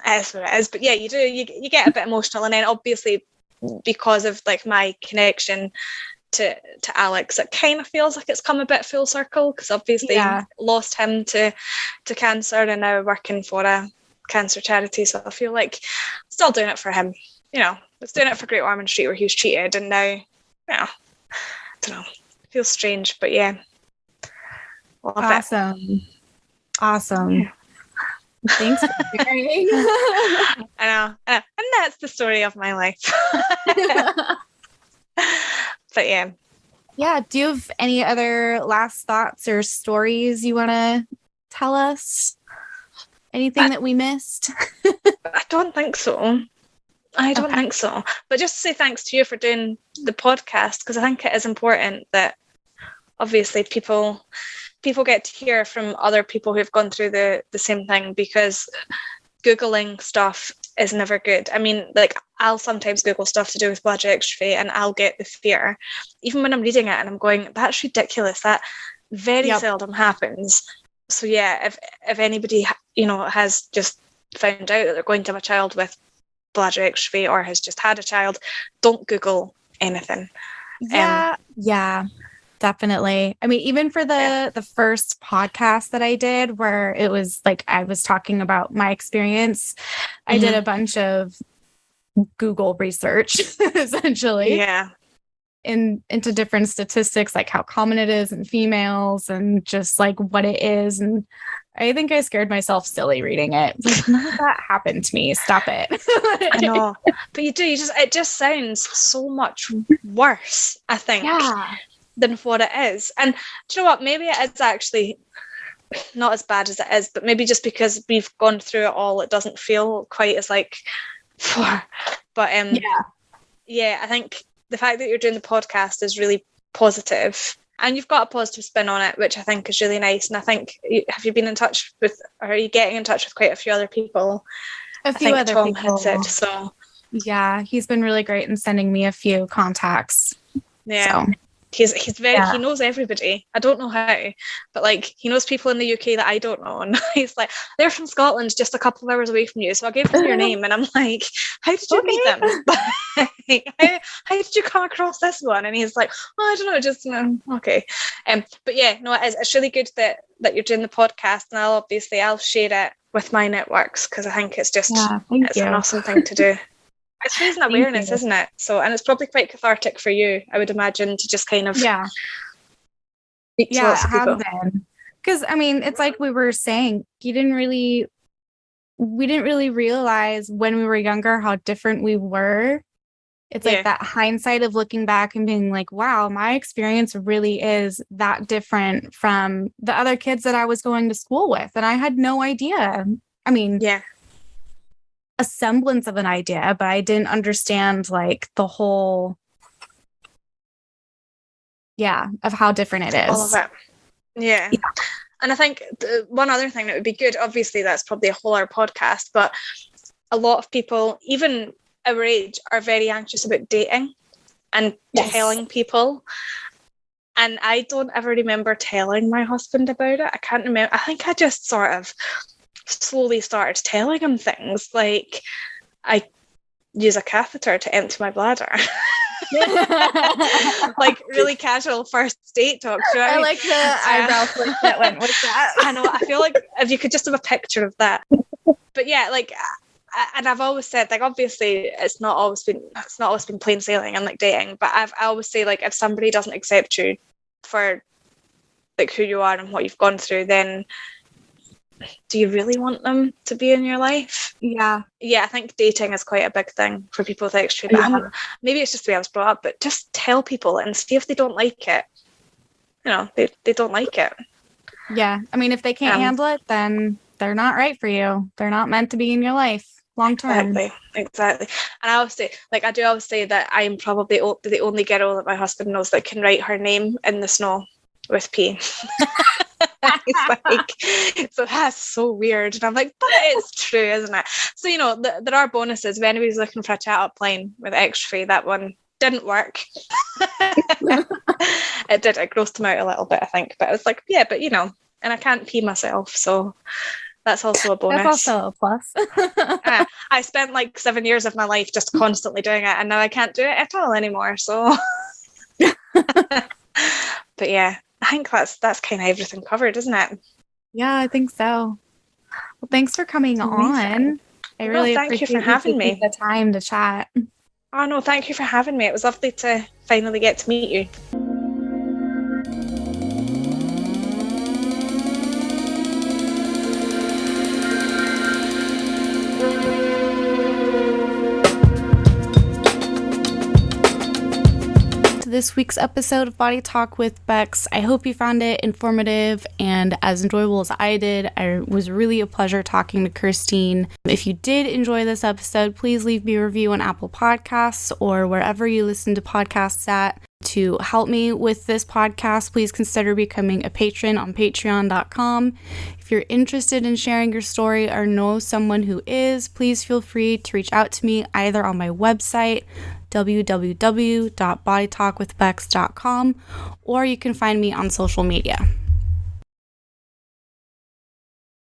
is what it is. But yeah, you do. You get a bit emotional, and then obviously because of like my connection to Alex, it kind of feels like it's come a bit full circle, because obviously lost him to cancer, and now working for a cancer charity. So I feel like I'm still doing it for him. You know, I was doing it for Great Ormond Street where he was treated, and now, you know, I don't know. It feels strange, but yeah. Love awesome. It. Awesome. Yeah. Thanks for sharing. I know. And that's the story of my life. But yeah. Yeah. Do you have any other last thoughts or stories you want to tell us? Anything that we missed? I don't think so. I don't think so. But just to say thanks to you for doing the podcast, because I think it is important that obviously people get to hear from other people who've gone through the same thing, because Googling stuff is never good. I mean, like, I'll sometimes Google stuff to do with bladder exstrophy and I'll get the fear, even when I'm reading it and I'm going, that's ridiculous. That very seldom happens. So yeah, if anybody, you know, has just found out that they're going to have a child with bladder exstrophy or has just had a child, don't Google anything. Yeah, definitely. I mean, even for the first podcast that I did, where it was like I was talking about my experience, I did a bunch of Google research, essentially. Yeah. Into different statistics, like how common it is in females and just like what it is. And I think I scared myself silly reading it. Like, none of that happened to me. Stop it. I know. But it just sounds so much worse, I think, than what it is. And do you know what? Maybe it is actually not as bad as it is, but maybe just because we've gone through it all, it doesn't feel quite as like, but yeah, I think the fact that you're doing the podcast is really positive, and you've got a positive spin on it, which I think is really nice. And I think, have you been in touch with, or are you getting in touch with quite a few other people? A few other Tom people. had said so. Yeah, he's been really great in sending me a few contacts. Yeah. So. He's very, he knows everybody. I don't know how, but like he knows people in the UK that I don't know. And he's like, they're from Scotland, just a couple of hours away from you. So I gave them your name and I'm like, how did you meet them? how did you come across this one? And he's like, oh, I don't know, just okay. But yeah, no, it's really good that you're doing the podcast, and I'll share it with my networks, because I think it's just it's an awesome thing to do. It's raising awareness, isn't it? So, and it's probably quite cathartic for you, I would imagine, to just kind of speak to lots of people. Because I mean, it's like we were saying, we didn't really realize when we were younger how different we were. It's like that hindsight of looking back and being like, wow, my experience really is that different from the other kids that I was going to school with, and I had no idea. I mean, a semblance of an idea, but I didn't understand like the whole of how different it is. All of it. Yeah. And I think one other thing that would be good, obviously that's probably a whole other podcast, but a lot of people, even our age, are very anxious about dating and telling people. And I don't ever remember telling my husband about it. I can't remember. I think I just sort of slowly started telling him things, like I use a catheter to empty my bladder. Like really casual first date talk. I like the eyebrow flick that went with that. I know. I feel like if you could just have a picture of that. But yeah, like, and I've always said, like, obviously it's not always been plain sailing and like dating, but I always say, like, if somebody doesn't accept you for like who you are and what you've gone through, then do you really want them to be in your life? Yeah, I think dating is quite a big thing for people with extra. Maybe it's just the way I was brought up, but just tell people and see if they don't like it. You know, they don't like it. Yeah, I mean, if they can't handle it, then they're not right for you. They're not meant to be in your life long term. Exactly. And I always say, like, I do always say that I'm probably the only girl that my husband knows that can write her name in the snow with P. He's like, so that's so weird. And I'm like, but it's true, isn't it? So, you know, there are bonuses. If anybody's looking for a chat up line with exstrophy, that one didn't work. It did. It grossed him out a little bit, I think. But I was like, yeah, but you know, and I can't pee myself, so that's also a bonus. That's also a plus. I spent like 7 years of my life just constantly doing it, and now I can't do it at all anymore. So, but yeah, I think that's kind of everything covered, isn't it? Yeah, I think so. Well, thanks for coming on. I really appreciate you having me. The time to chat. Oh no, thank you for having me. It was lovely to finally get to meet you. This week's episode of Body Talk with Becks. I hope you found it informative and as enjoyable as I did. It was really a pleasure talking to Kirsteen. If you did enjoy this episode, please leave me a review on Apple Podcasts or wherever you listen to podcasts at. To help me with this podcast, please consider becoming a patron on patreon.com. If you're interested in sharing your story or know someone who is, please feel free to reach out to me either on my website, www.bodytalkwithbecks.com, or you can find me on social media.